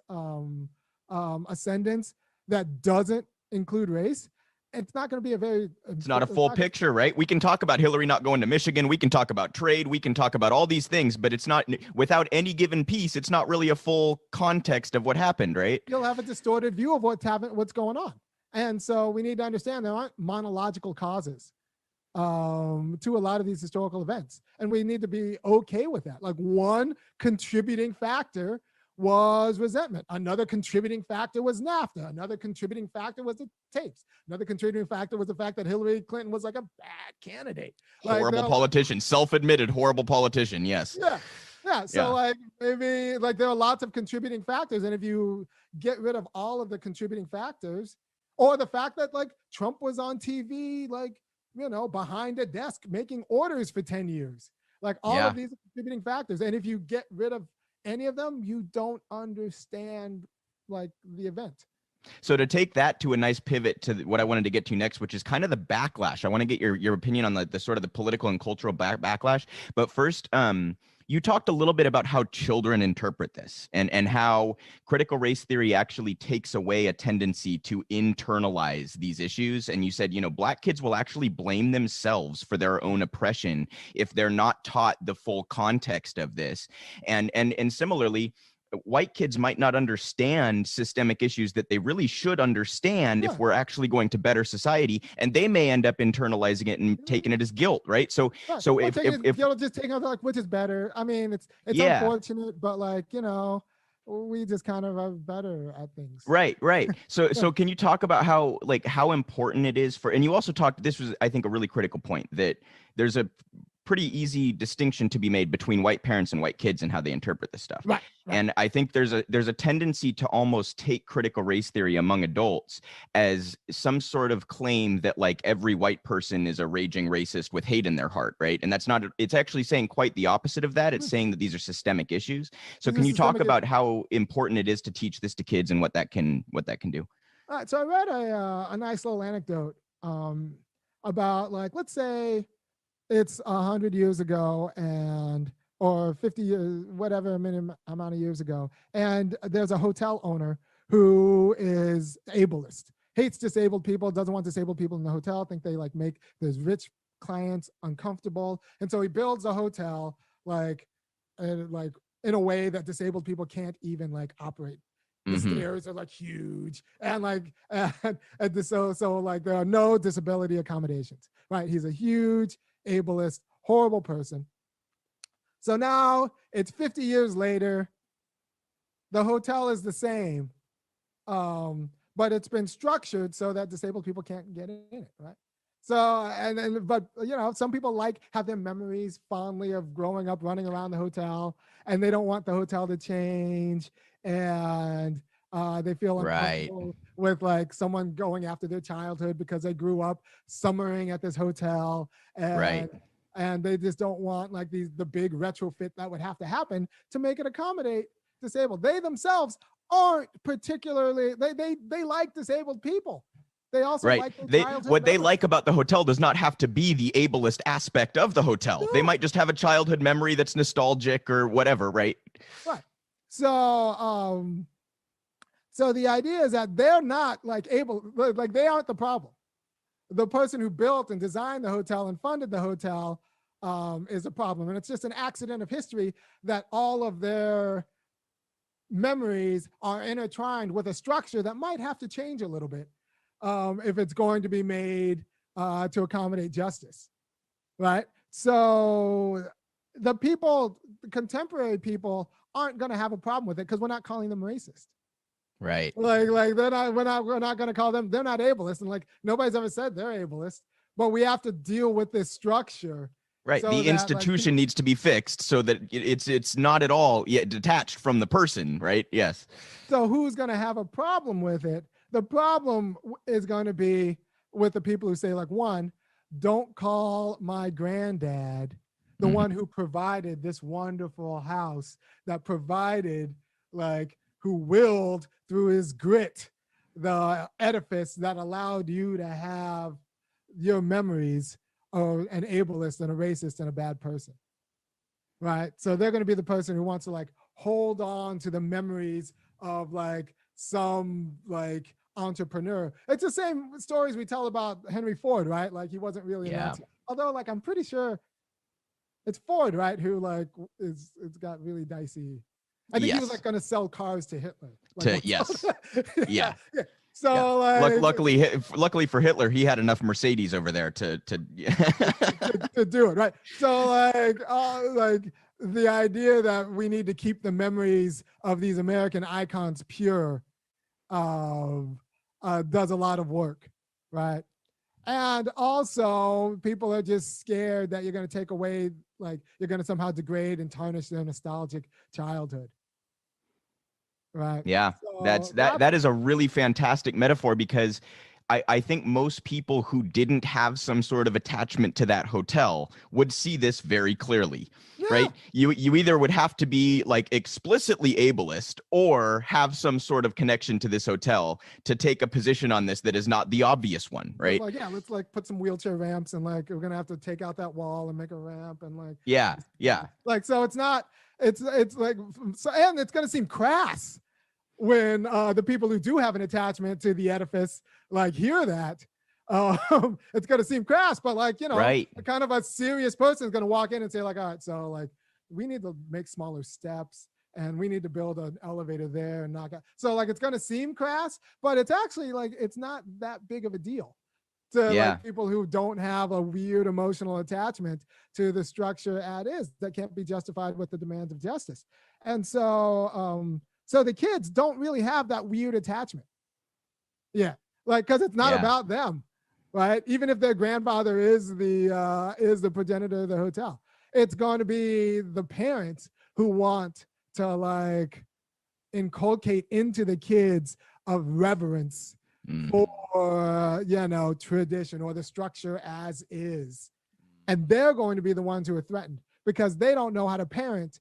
ascendance that doesn't include race? It's not going to be it's not a full picture, right? We can talk about Hillary not going to Michigan. We can talk about trade. We can talk about all these things, but it's not, without any given piece, it's not really a full context of what happened, right? You'll have a distorted view of what's going on. And so we need to understand there aren't monological causes to a lot of these historical events. And we need to be okay with that. Like one contributing factor was resentment. Another contributing factor was NAFTA. Another contributing factor was the tapes. Another contributing factor was the fact that Hillary Clinton was like a bad candidate. Horrible politician, self-admitted horrible politician, yes. Yeah. So like maybe like there are lots of contributing factors. And if you get rid of all of the contributing factors, or the fact that like Trump was on TV, like, behind a desk making orders for 10 years, like all of these are contributing factors. And if you get rid of any of them, you don't understand like the event. So to take that to a nice pivot to what I wanted to get to next, which is kind of the backlash. I want to get your opinion on the sort of the political and cultural backlash. But first, you talked a little bit about how children interpret this and how critical race theory actually takes away a tendency to internalize these issues. And you said, Black kids will actually blame themselves for their own oppression if they're not taught the full context of this. And similarly, white kids might not understand systemic issues that they really should understand if we're actually going to better society, and they may end up internalizing it and taking it as guilt, right? So if just taking out like which is better. I mean, it's unfortunate, but we just kind of are better at things. Right. So can you talk about how important it is and you also talked, this was, I think, a really critical point, that there's a pretty easy distinction to be made between white parents and white kids and how they interpret this stuff. Right. And I think there's a tendency to almost take critical race theory among adults as some sort of claim that like every white person is a raging racist with hate in their heart, right? And that's not, it's actually saying quite the opposite of that. It's saying that these are systemic issues. So can you talk about how important it is to teach this to kids and what that can do? All right. So I read a nice little anecdote about, like, let's say it's 100 years ago or 50 years, whatever amount of years ago. And there's a hotel owner who is ableist, hates disabled people, doesn't want disabled people in the hotel, think they make those rich clients uncomfortable. And so he builds a hotel in a way that disabled people can't even operate. The stairs are huge and so there are no disability accommodations, right? He's a huge ableist, horrible person. So now it's 50 years later. The hotel is the same, but it's been structured so that disabled people can't get in it, right? So, but some people have their memories fondly of growing up running around the hotel, and they don't want the hotel to change, and they feel uncomfortable with someone going after their childhood because they grew up summering at this hotel, and they just don't want the big retrofit that would have to happen to make it accommodate disabled. They themselves aren't particularly, they like disabled people. They also like what they like about the hotel does not have to be the ableist aspect of the hotel. No. They might just have a childhood memory that's nostalgic or whatever, right? Right. So so the idea is that they're not able, they aren't the problem. The person who built and designed the hotel and funded the hotel is a problem. And it's just an accident of history that all of their memories are intertwined with a structure that might have to change a little bit if it's going to be made to accommodate justice, right? So the contemporary people aren't going to have a problem with it because we're not calling them racist. Right. We're not going to call them, they're not ableist, and nobody's ever said they're ableist, but we have to deal with this structure. Right. So the institution needs to be fixed so that it's not at all yet detached from the person, right? Yes. So who's going to have a problem with it? The problem is going to be with the people who say one, don't call my granddad the one who provided this wonderful house, that provided who willed through his grit the edifice that allowed you to have your memories of an ableist and a racist and a bad person, right? So they're going to be the person who wants to hold on to the memories of some entrepreneur. It's the same stories we tell about Henry Ford, right? He wasn't really a Nazi. Although I'm pretty sure it's Ford, right? Who it's got really dicey. I think he was going to sell cars to Hitler. Yes. Yeah. So luckily for Hitler, he had enough Mercedes over there to do it, right? So the idea that we need to keep the memories of these American icons pure does a lot of work, right? And also people are just scared that you're going to take away, you're going to somehow degrade and tarnish their nostalgic childhood. Right. Yeah, so that is a really fantastic metaphor, because I think most people who didn't have some sort of attachment to that hotel would see this very clearly. right? You either would have to be like explicitly ableist or have some sort of connection to this hotel to take a position on this that is not the obvious one, right? Like, yeah, let's like put some wheelchair ramps and like we're gonna have to take out that wall and make a ramp and like yeah. like so it's not it's like so and it's gonna seem crass when the people who do have an attachment to the edifice like hear that. It's gonna seem crass, but like, you know, right. kind of a serious person is gonna walk in and say like, all right, so like we need to make smaller steps and we need to build an elevator there and knock out. So like it's gonna seem crass, but it's actually like it's not that big of a deal to like people who don't have a weird emotional attachment to the structure as is that can't be justified with the demands of justice. And so so the kids don't really have that weird attachment. Yeah, like because it's not about them, right? Even if their grandfather is the progenitor of the hotel, it's going to be the parents who want to like inculcate into the kids a reverence for, you know, tradition or the structure as is. And they're going to be the ones who are threatened because they don't know how to parent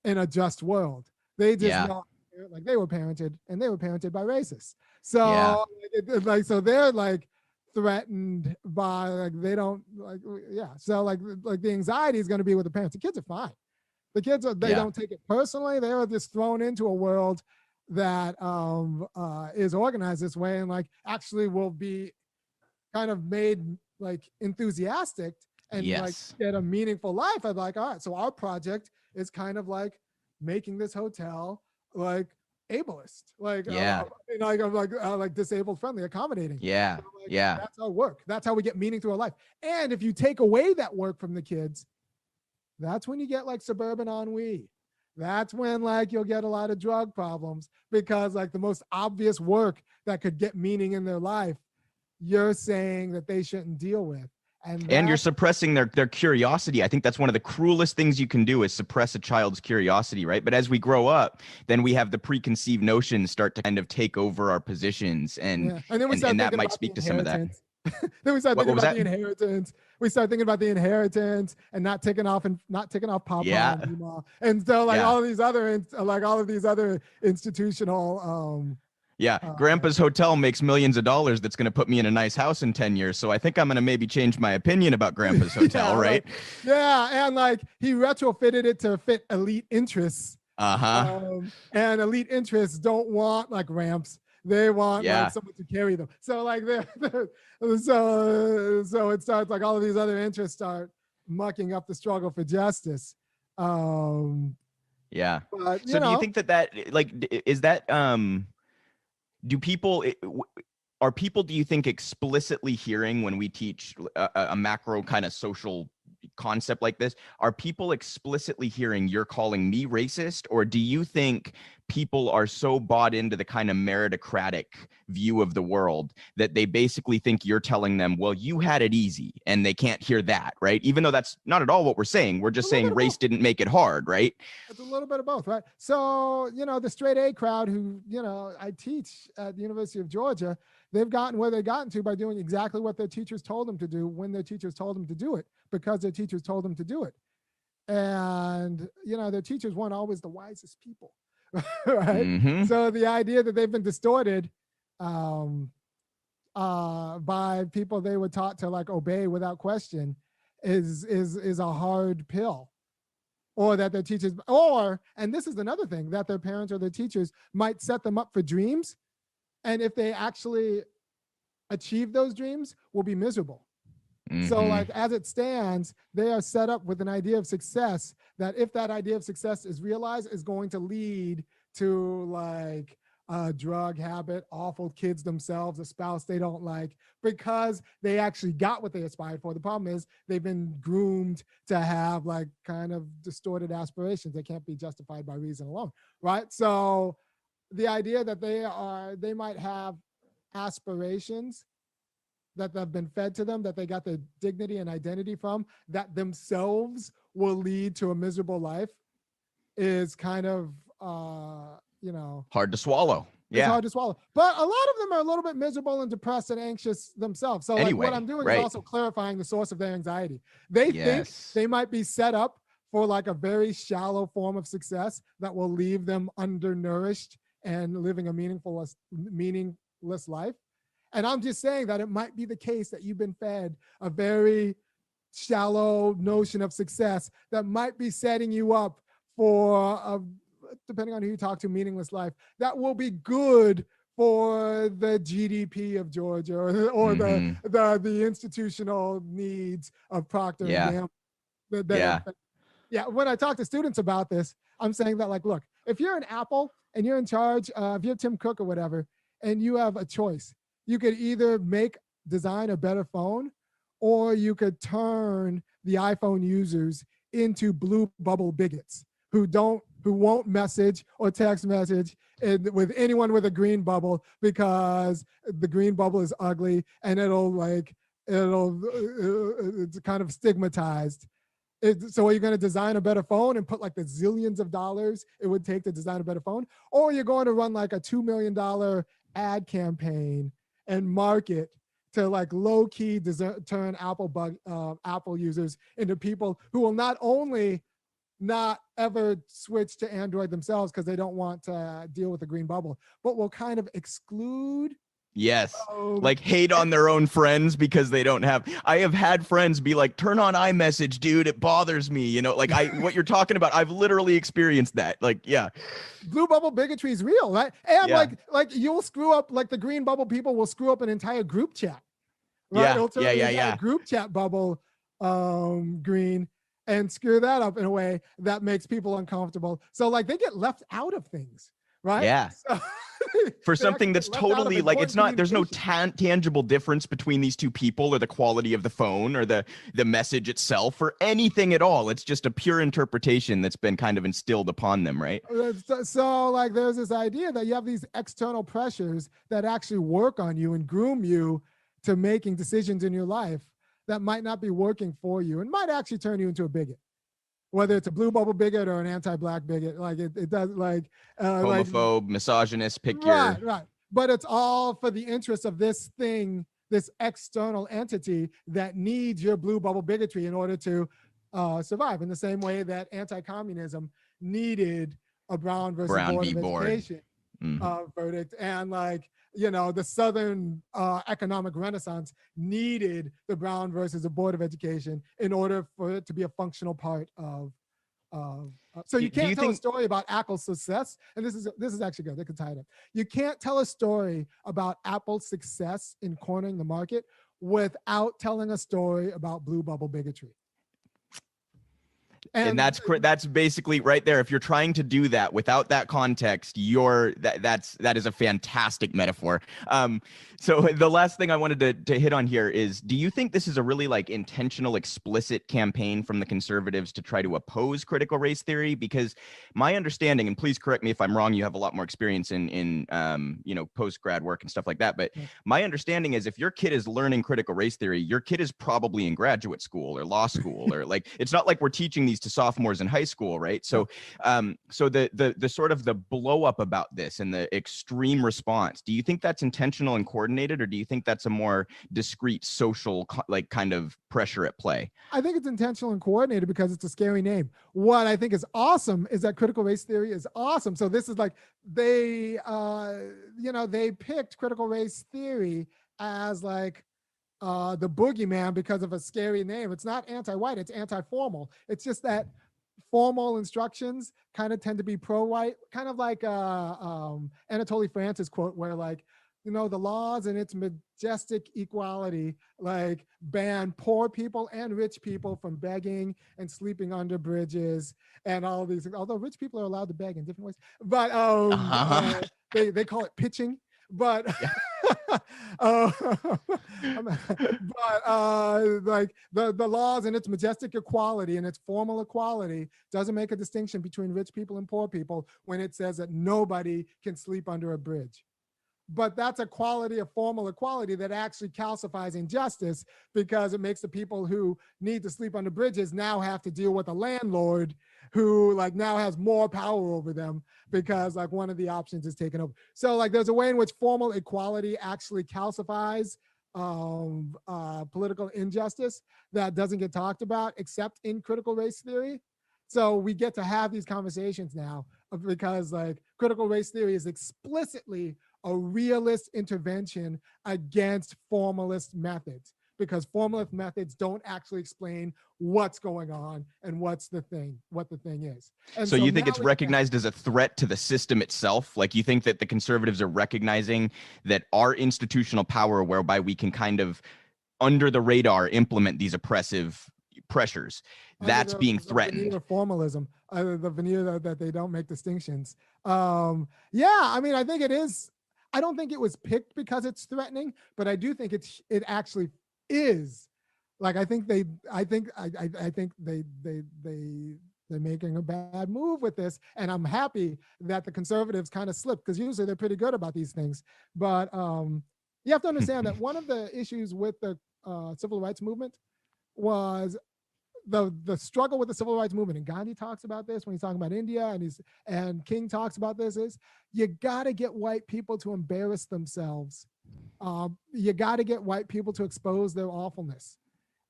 in a just world. They just know like they were parented and they were parented by racists. So like so they're like threatened by like they don't like so like the anxiety is going to be with the parents. The kids are fine. The kids are they don't take it personally. They are just thrown into a world that is organized this way and like actually will be kind of made like enthusiastic and like get a meaningful life. I'm like, all right, so our project is kind of like making this hotel like ableist, like like disabled friendly, accommodating. So, like, that's our work. That's how we get meaning to our life. And if you take away that work from the kids, that's when you get like suburban ennui. That's when like you'll get a lot of drug problems because like the most obvious work that could get meaning in their life, you're saying that they shouldn't deal with. And you're suppressing their curiosity. I think that's one of the cruelest things you can do is suppress a child's curiosity, right? But as we grow up, then we have the preconceived notions start to kind of take over our positions, and that might speak to some of that. Then we start thinking about the inheritance. We start thinking about the inheritance and not taking off Papa anymore. And so like all of these other institutional Grandpa's hotel makes millions of dollars. That's going to put me in a nice house in 10 years. So I think I'm going to maybe change my opinion about Grandpa's hotel, right? And like he retrofitted it to fit elite interests. And elite interests don't want like ramps. They want like someone to carry them. So like so it starts like all of these other interests start mucking up the struggle for justice. But, so do you think that like is that do people do you think explicitly hearing when we teach a macro kind of social concept like this, are people explicitly hearing you're calling me racist, or do you think people are so bought into the kind of meritocratic view of the world that they basically think you're telling them, well, you had it easy, and they can't hear that, right? Even though that's not at all what we're saying. We're just saying race didn't make it hard, right? It's a little bit of both, right? So, you know, the straight A crowd who, you know, I teach at the University of Georgia, they've gotten where they've gotten to by doing exactly what their teachers told them to do when their teachers told them to do it, because their teachers told them to do it. And, you know, their teachers weren't always the wisest people, right? So the idea that they've been distorted by people they were taught to like obey without question is a hard pill. Or that their teachers, and this is another thing, that their parents or their teachers might set them up for dreams. And if they actually achieve those dreams, will be miserable. So like as it stands, they are set up with an idea of success that if that idea of success is realized, is going to lead to like a drug habit, awful kids themselves, a spouse they don't like, because they actually got what they aspired for. The problem is they've been groomed to have like kind of distorted aspirations that can't be justified by reason alone, right? So the idea that they might have aspirations that have been fed to them, that they got their dignity and identity from, that themselves will lead to a miserable life, is kind of, you know, hard to swallow. It's hard to swallow. But a lot of them are a little bit miserable and depressed and anxious themselves. So like what I'm doing is also clarifying the source of their anxiety. They think they might be set up for like a very shallow form of success that will leave them undernourished and living a meaningless life. And I'm just saying that it might be the case that you've been fed a very shallow notion of success that might be setting you up for a, depending on who you talk to, meaningless life that will be good for the GDP of Georgia or the institutional needs of Procter and Gamble. Yeah. When I talk to students about this, I'm saying that, like, look, if you're an Apple and you're in charge, if you're Tim Cook or whatever, and you have a choice, you could either design a better phone, or you could turn the iPhone users into blue bubble bigots who won't message or text message with anyone with a green bubble because the green bubble is ugly and it's kind of stigmatized. So are you going to design a better phone and put like the zillions of dollars it would take to design a better phone? Or you're going to run like a $2 million ad campaign and market to like low-key turn Apple users into people who will not only not ever switch to Android themselves because they don't want to deal with the green bubble, but will kind of exclude. Yes. Like hate on their own friends because they don't have. I have had friends be like, turn on iMessage, dude. It bothers me. You know, like what you're talking about. I've literally experienced that. Like, yeah. Blue bubble bigotry is real, right? And like you'll screw up, like the green bubble people will screw up an entire group chat. Right? Yeah. Group chat bubble green and screw that up in a way that makes people uncomfortable. So like they get left out of things, right? Yeah. So, for something that's totally like, it's not, there's no tangible difference between these two people or the quality of the phone or the message itself or anything at all. It's just a pure interpretation that's been kind of instilled upon them, right? So like there's this idea that you have these external pressures that actually work on you and groom you to making decisions in your life that might not be working for you and might actually turn you into a bigot, whether it's a blue bubble bigot or an anti-black bigot. Like it does, like homophobe, misogynist, right. But it's all for the interest of this thing, this external entity that needs your blue bubble bigotry in order to survive. In the same way that anti-communism needed a Brown versus Board of Education verdict, and like, you know, the Southern economic renaissance needed the Brown versus the Board of Education in order for it to be a functional part of. So you can't tell a story about Apple's success, and this is actually good. They can tie it up. You can't tell a story about Apple's success in cornering the market without telling a story about blue bubble bigotry. And that's basically right there. If you're trying to do that without that context, that is a fantastic metaphor. So the last thing I wanted to hit on here is, do you think this is a really like intentional, explicit campaign from the conservatives to try to oppose critical race theory? Because my understanding, and please correct me if I'm wrong, you have a lot more experience in you know, post-grad work and stuff like that. But my understanding is if your kid is learning critical race theory, your kid is probably in graduate school or law school, or like, it's not like we're teaching these to sophomores in high school, right? So so the sort of the blow up about this and the extreme response, do you think that's intentional and coordinated, or do you think that's a more discrete social like kind of pressure at play? I think it's intentional and coordinated because it's a scary name. What I think is awesome is that critical race theory is awesome. So this is like they they picked critical race theory as like the boogeyman because of a scary name. It's not anti-white, it's anti-formal. It's just that formal instructions kind of tend to be pro-white, kind of like Anatole France's quote where like, you know, the laws and its majestic equality like ban poor people and rich people from begging and sleeping under bridges and all these things. Although rich people are allowed to beg in different ways, but they call it pitching. But like the laws and its majestic equality and its formal equality doesn't make a distinction between rich people and poor people when it says that nobody can sleep under a bridge. But that's a quality of formal equality that actually calcifies injustice, because it makes the people who need to sleep under bridges now have to deal with a landlord who like now has more power over them because like one of the options is taken over. So like there's a way in which formal equality actually calcifies political injustice that doesn't get talked about except in critical race theory. So we get to have these conversations now because like critical race theory is explicitly a realist intervention against formalist methods, because formalist methods don't actually explain what's going on and what the thing is. And so you think now it's recognized as a threat to the system itself? Like, you think that the conservatives are recognizing that our institutional power, whereby we can kind of under the radar implement these oppressive pressures, that's being threatened? Veneer formalism, the veneer that they don't make distinctions. Yeah, I mean, I think it is. I don't think it was picked because it's threatening, but I do think it actually is. Like, I think they're making a bad move with this, and I'm happy that the conservatives kind of slipped, because usually they're pretty good about these things. But you have to understand that one of the issues with the civil rights movement was the struggle with the civil rights movement, and Gandhi talks about this when he's talking about India, and King talks about this, is you got to get white people to embarrass themselves. You got to get white people to expose their awfulness.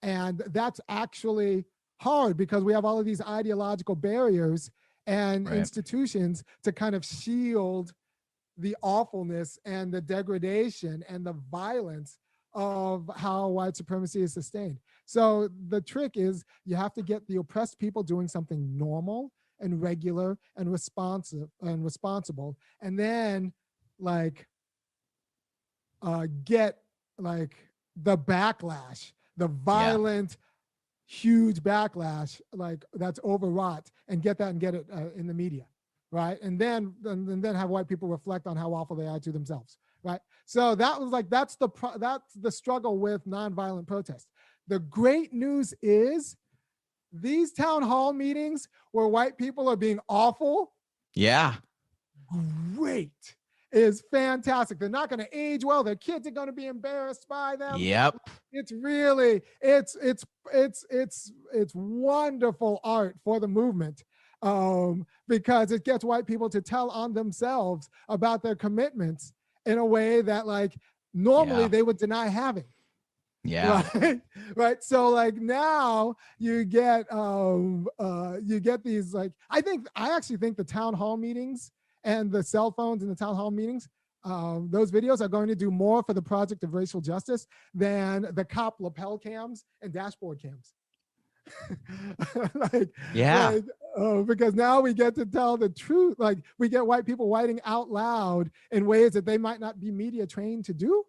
And that's actually hard because we have all of these ideological barriers and institutions to kind of shield the awfulness and the degradation and the violence of how white supremacy is sustained. So the trick is you have to get the oppressed people doing something normal and regular and responsible, and then like get like the backlash, the violent, huge backlash, like that's overwrought, and get it in the media, right? And then have white people reflect on how awful they are to themselves, right? So that was like that's the struggle with nonviolent protest. The great news is these town hall meetings where white people are being awful, great, is fantastic. They're not going to age well. Their kids are going to be embarrassed by them. It's really it's wonderful art for the movement, because it gets white people to tell on themselves about their commitments in a way that like normally they would deny having. Right. So like now you get these, like, I actually think the town hall meetings and the cell phones in the town hall meetings, those videos are going to do more for the project of racial justice than the cop lapel cams and dashboard cams. Because now we get to tell the truth. Like, we get white people writing out loud in ways that they might not be media trained to do.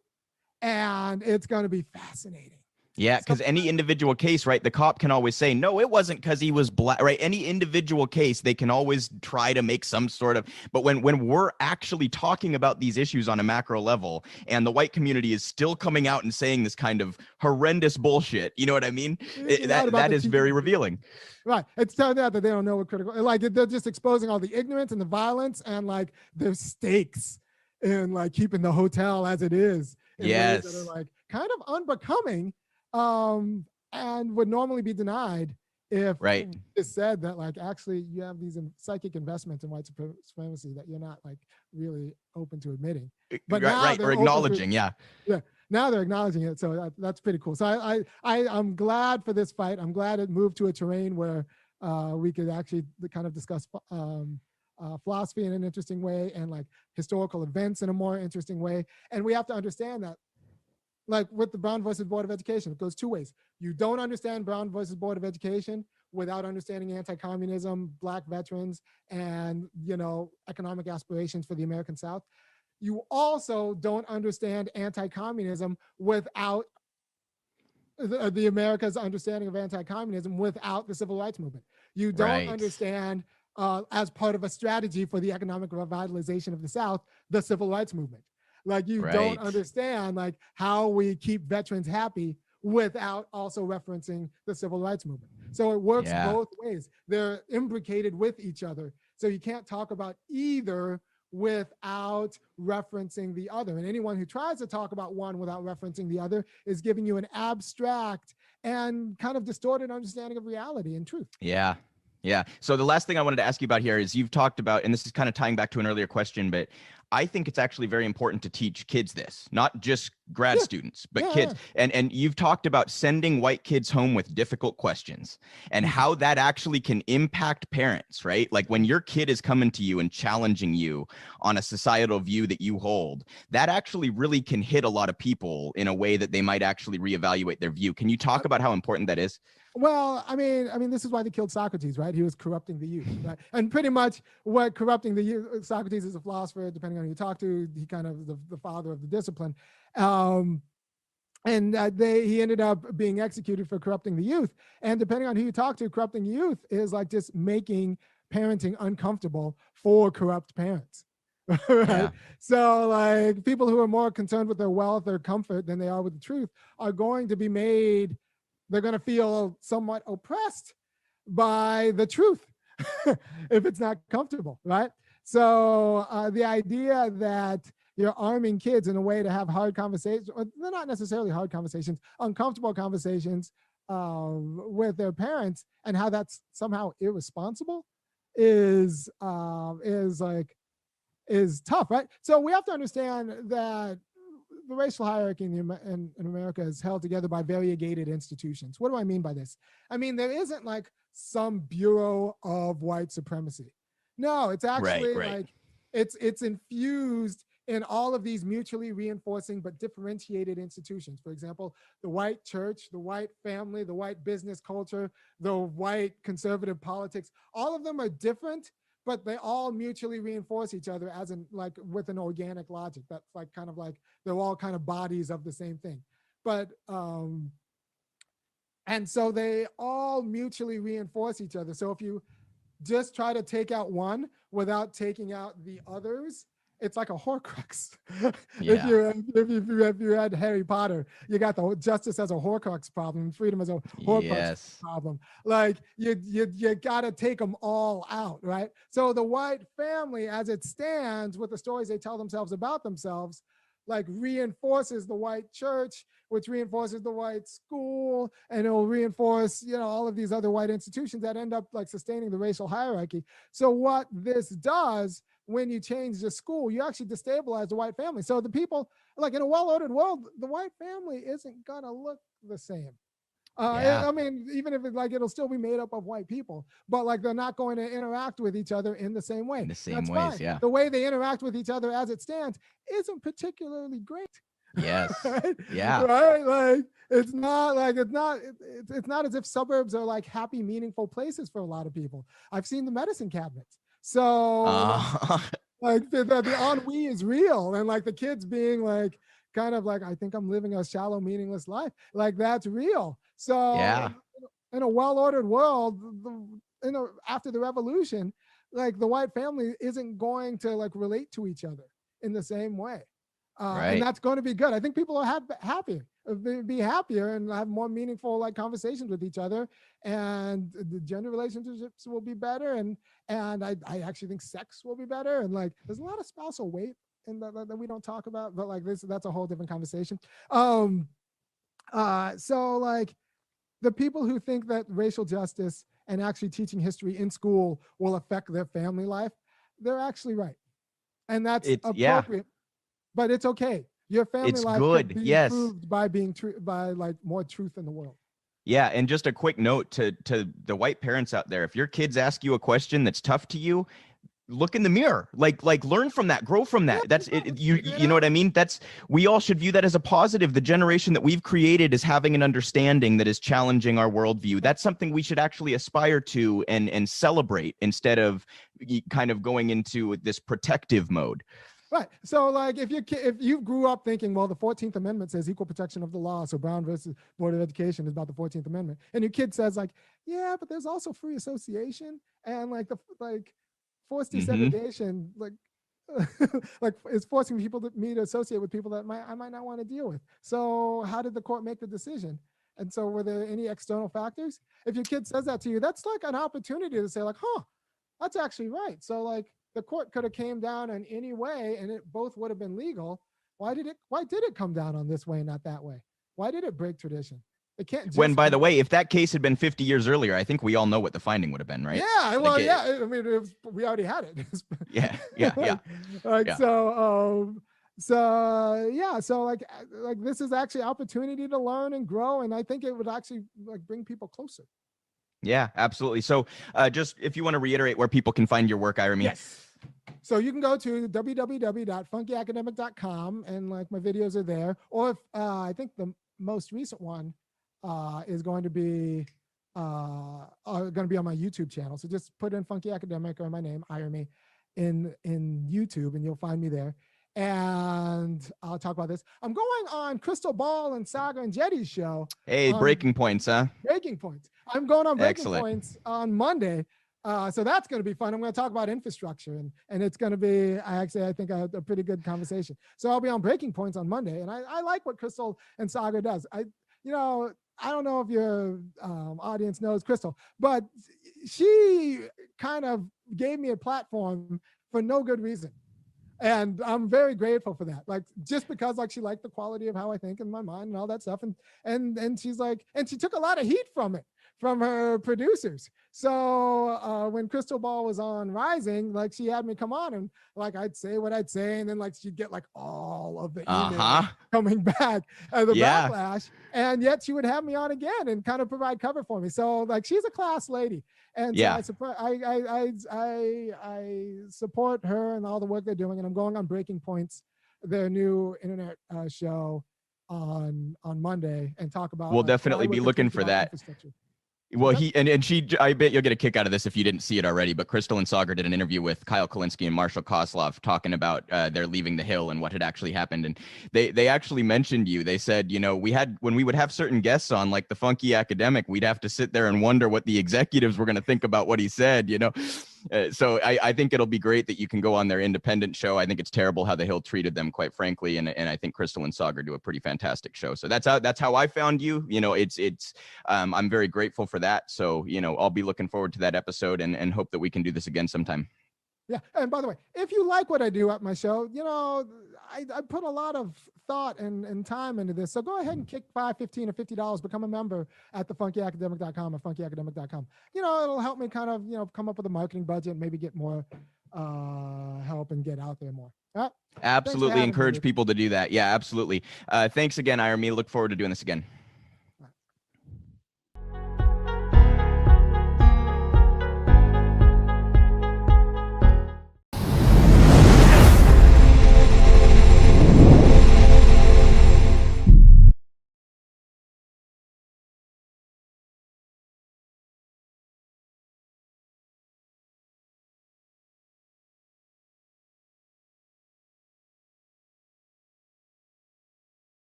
And it's going to be fascinating. Yeah, because any individual case, right, the cop can always say, no, it wasn't because he was black, right? Any individual case, they can always try to make some sort of, but when we're actually talking about these issues on a macro level, and the white community is still coming out and saying this kind of horrendous bullshit, you know what I mean? That is very revealing. Right. It's telling out that they don't know what critical, like they're just exposing all the ignorance and the violence and like their stakes in like keeping the hotel as it is. Ways that are like kind of unbecoming, and would normally be denied if it's said that like actually you have these psychic investments in white supremacy that you're not like really open to admitting. But or acknowledging, now they're acknowledging it, so that's pretty cool. So I'm glad for this fight. I'm glad it moved to a terrain where we could actually kind of discuss philosophy in an interesting way and like historical events in a more interesting way. And we have to understand that, like with the Brown versus Board of Education, it goes two ways. You don't understand Brown versus Board of Education without understanding anti-communism, Black veterans, and economic aspirations for the American South. You also don't understand anti-communism without the America's understanding of anti-communism without the civil rights movement. You don't understand as part of a strategy for the economic revitalization of the South, the civil rights movement. Like you don't understand like how we keep veterans happy without also referencing the civil rights movement. So it works both ways. They're imbricated with each other. So you can't talk about either without referencing the other. And anyone who tries to talk about one without referencing the other is giving you an abstract and kind of distorted understanding of reality and truth. Yeah. So the last thing I wanted to ask you about here is you've talked about, and this is kind of tying back to an earlier question, but I think it's actually very important to teach kids this, not just grad students, but kids. And you've talked about sending white kids home with difficult questions and how that actually can impact parents, right? Like when your kid is coming to you and challenging you on a societal view that you hold, that actually really can hit a lot of people in a way that they might actually reevaluate their view. Can you talk about how important that is? Well, I mean, this is why they killed Socrates, right? He was corrupting the youth, right? And pretty much what corrupting the youth, Socrates is a philosopher, depending on who you talk to, he kind of the father of the discipline. And he ended up being executed for corrupting the youth. And depending on who you talk to, corrupting youth is like just making parenting uncomfortable for corrupt parents. Right. Yeah. So like people who are more concerned with their wealth or comfort than they are with the truth are going to be made, they're going to feel somewhat oppressed by the truth if it's not comfortable, right? So the idea that you're arming kids in a way to have hard conversations, or they're not necessarily hard conversations, uncomfortable conversations with their parents, and how that's somehow irresponsible is tough, right? So we have to understand that the racial hierarchy in America is held together by variegated institutions. What do I mean by this? I mean, there isn't like some bureau of white supremacy. No, it's actually like it's infused in all of these mutually reinforcing but differentiated institutions. For example, the white church, the white family, the white business culture, the white conservative politics, all of them are different, but they all mutually reinforce each other as in like with an organic logic. That's like kind of like they're all kind of bodies of the same thing. But and so they all mutually reinforce each other. So if you just try to take out one without taking out the others, it's like a Horcrux. Yeah. if you had Harry Potter, you got the justice as a Horcrux problem, freedom as a Horcrux problem. Like you got to take them all out, right? So the white family, as it stands, with the stories they tell themselves about themselves, like reinforces the white church, which reinforces the white school, and it'll reinforce, you know, all of these other white institutions that end up like sustaining the racial hierarchy. So what this does, when you change the school, you actually destabilize the white family. So the people, like in a well-ordered world, the white family isn't gonna look the same. I mean, even if it, like it'll still be made up of white people, but like they're not going to interact with each other in the same way. In the same That's ways, fine. yeah. The way they interact with each other as it stands isn't particularly great. Yes. Right? Yeah. Right. Like it's not as if suburbs are like happy, meaningful places for a lot of people. I've seen the medicine cabinets. So like the ennui is real, and like the kids being like kind of like, I think I'm living a shallow, meaningless life. Like that's real. So in a well-ordered world, after the revolution, like the white family isn't going to like relate to each other in the same way. And that's going to be good. I think people are be happier and have more meaningful like conversations with each other, and the gender relationships will be better, and I actually think sex will be better, and like there's a lot of spousal weight in that we don't talk about, but like that's a whole different conversation. So like the people who think that racial justice and actually teaching history in school will affect their family life, they're actually right, and that's appropriate. But it's okay. Your family life could be improved by being by like more truth in the world. Yeah, and just a quick note to the white parents out there: if your kids ask you a question that's tough to you, look in the mirror, like learn from that, grow from that. That's it. You know what I mean? We all should view that as a positive. The generation that we've created is having an understanding that is challenging our worldview. That's something we should actually aspire to and celebrate, instead of kind of going into this protective mode. Right. So like if you grew up thinking, well, the 14th Amendment says equal protection of the law, so Brown versus Board of Education is about the 14th Amendment, and your kid says like, yeah, but there's also free association and like forced desegregation, like like is forcing me to associate with people that I might not want to deal with. So how did the court make the decision? And so were there any external factors? If your kid says that to you, that's like an opportunity to say like, that's actually right. So like the court could have came down in any way and it both would have been legal. Why did it come down on this way and not that way? Why did it break tradition? It can't just When, by the be- way, if that case had been 50 years earlier, I think we all know what the finding would have been, right? Yeah, well, Like yeah. I mean, we already had it. yeah, yeah. Like Yeah. so yeah. So like this is actually opportunity to learn and grow, and I think it would actually like bring people closer. Yeah, absolutely. So just if you want to reiterate where people can find your work, Irami. Yes. So you can go to www.funkyacademic.com and like my videos are there. Or if I think the most recent one is going to be on my YouTube channel. So just put in Funky Academic or my name, Irami, in YouTube, and you'll find me there. And I'll talk about this. I'm going on Crystal Ball and Saga and Jetty's show. Hey, Breaking Points, huh? Breaking Points. I'm going on Breaking Excellent. Points on Monday. So that's going to be fun. I'm going to talk about infrastructure, and it's going to be, I think, a pretty good conversation. So I'll be on Breaking Points on Monday, and I like what Crystal and Saga does. I don't know if your audience knows Crystal, but she kind of gave me a platform for no good reason. And I'm very grateful for that. Like, just because like she liked the quality of how I think in my mind and all that stuff. And she's like, and she took a lot of heat from it, from her producers. So when Crystal Ball was on Rising, like she had me come on and like I'd say what I'd say, and then like she'd get like all of the emails coming back, the backlash, and yet she would have me on again and kind of provide cover for me. So like she's a class lady, and so I support her and all the work they're doing. And I'm going on Breaking Points, their new internet show on Monday, and talk about. We'll definitely be looking for that. Well, I bet you'll get a kick out of this if you didn't see it already, but Crystal and Sagar did an interview with Kyle Kulinski and Marshall Kozlov talking about their leaving the Hill and what had actually happened. And they actually mentioned you. They said, when we would have certain guests on, like the Funky Academic, we'd have to sit there and wonder what the executives were going to think about what he said, So I think it'll be great that you can go on their independent show. I think it's terrible how the Hill treated them, quite frankly. And I think Crystal and Sagar do a pretty fantastic show. So that's how I found you. I'm very grateful for that. So, I'll be looking forward to that episode and hope that we can do this again sometime. Yeah. And by the way, if you like what I do at my show, I put a lot of thought and time into this. So go ahead and kick $5, $15, or $50, become a member at thefunkyacademic.com or funkyacademic.com. It'll help me kind of, come up with a marketing budget and maybe get more help and get out there more. Absolutely encourage people to do that. Yeah, absolutely. Thanks again, Irami. Look forward to doing this again.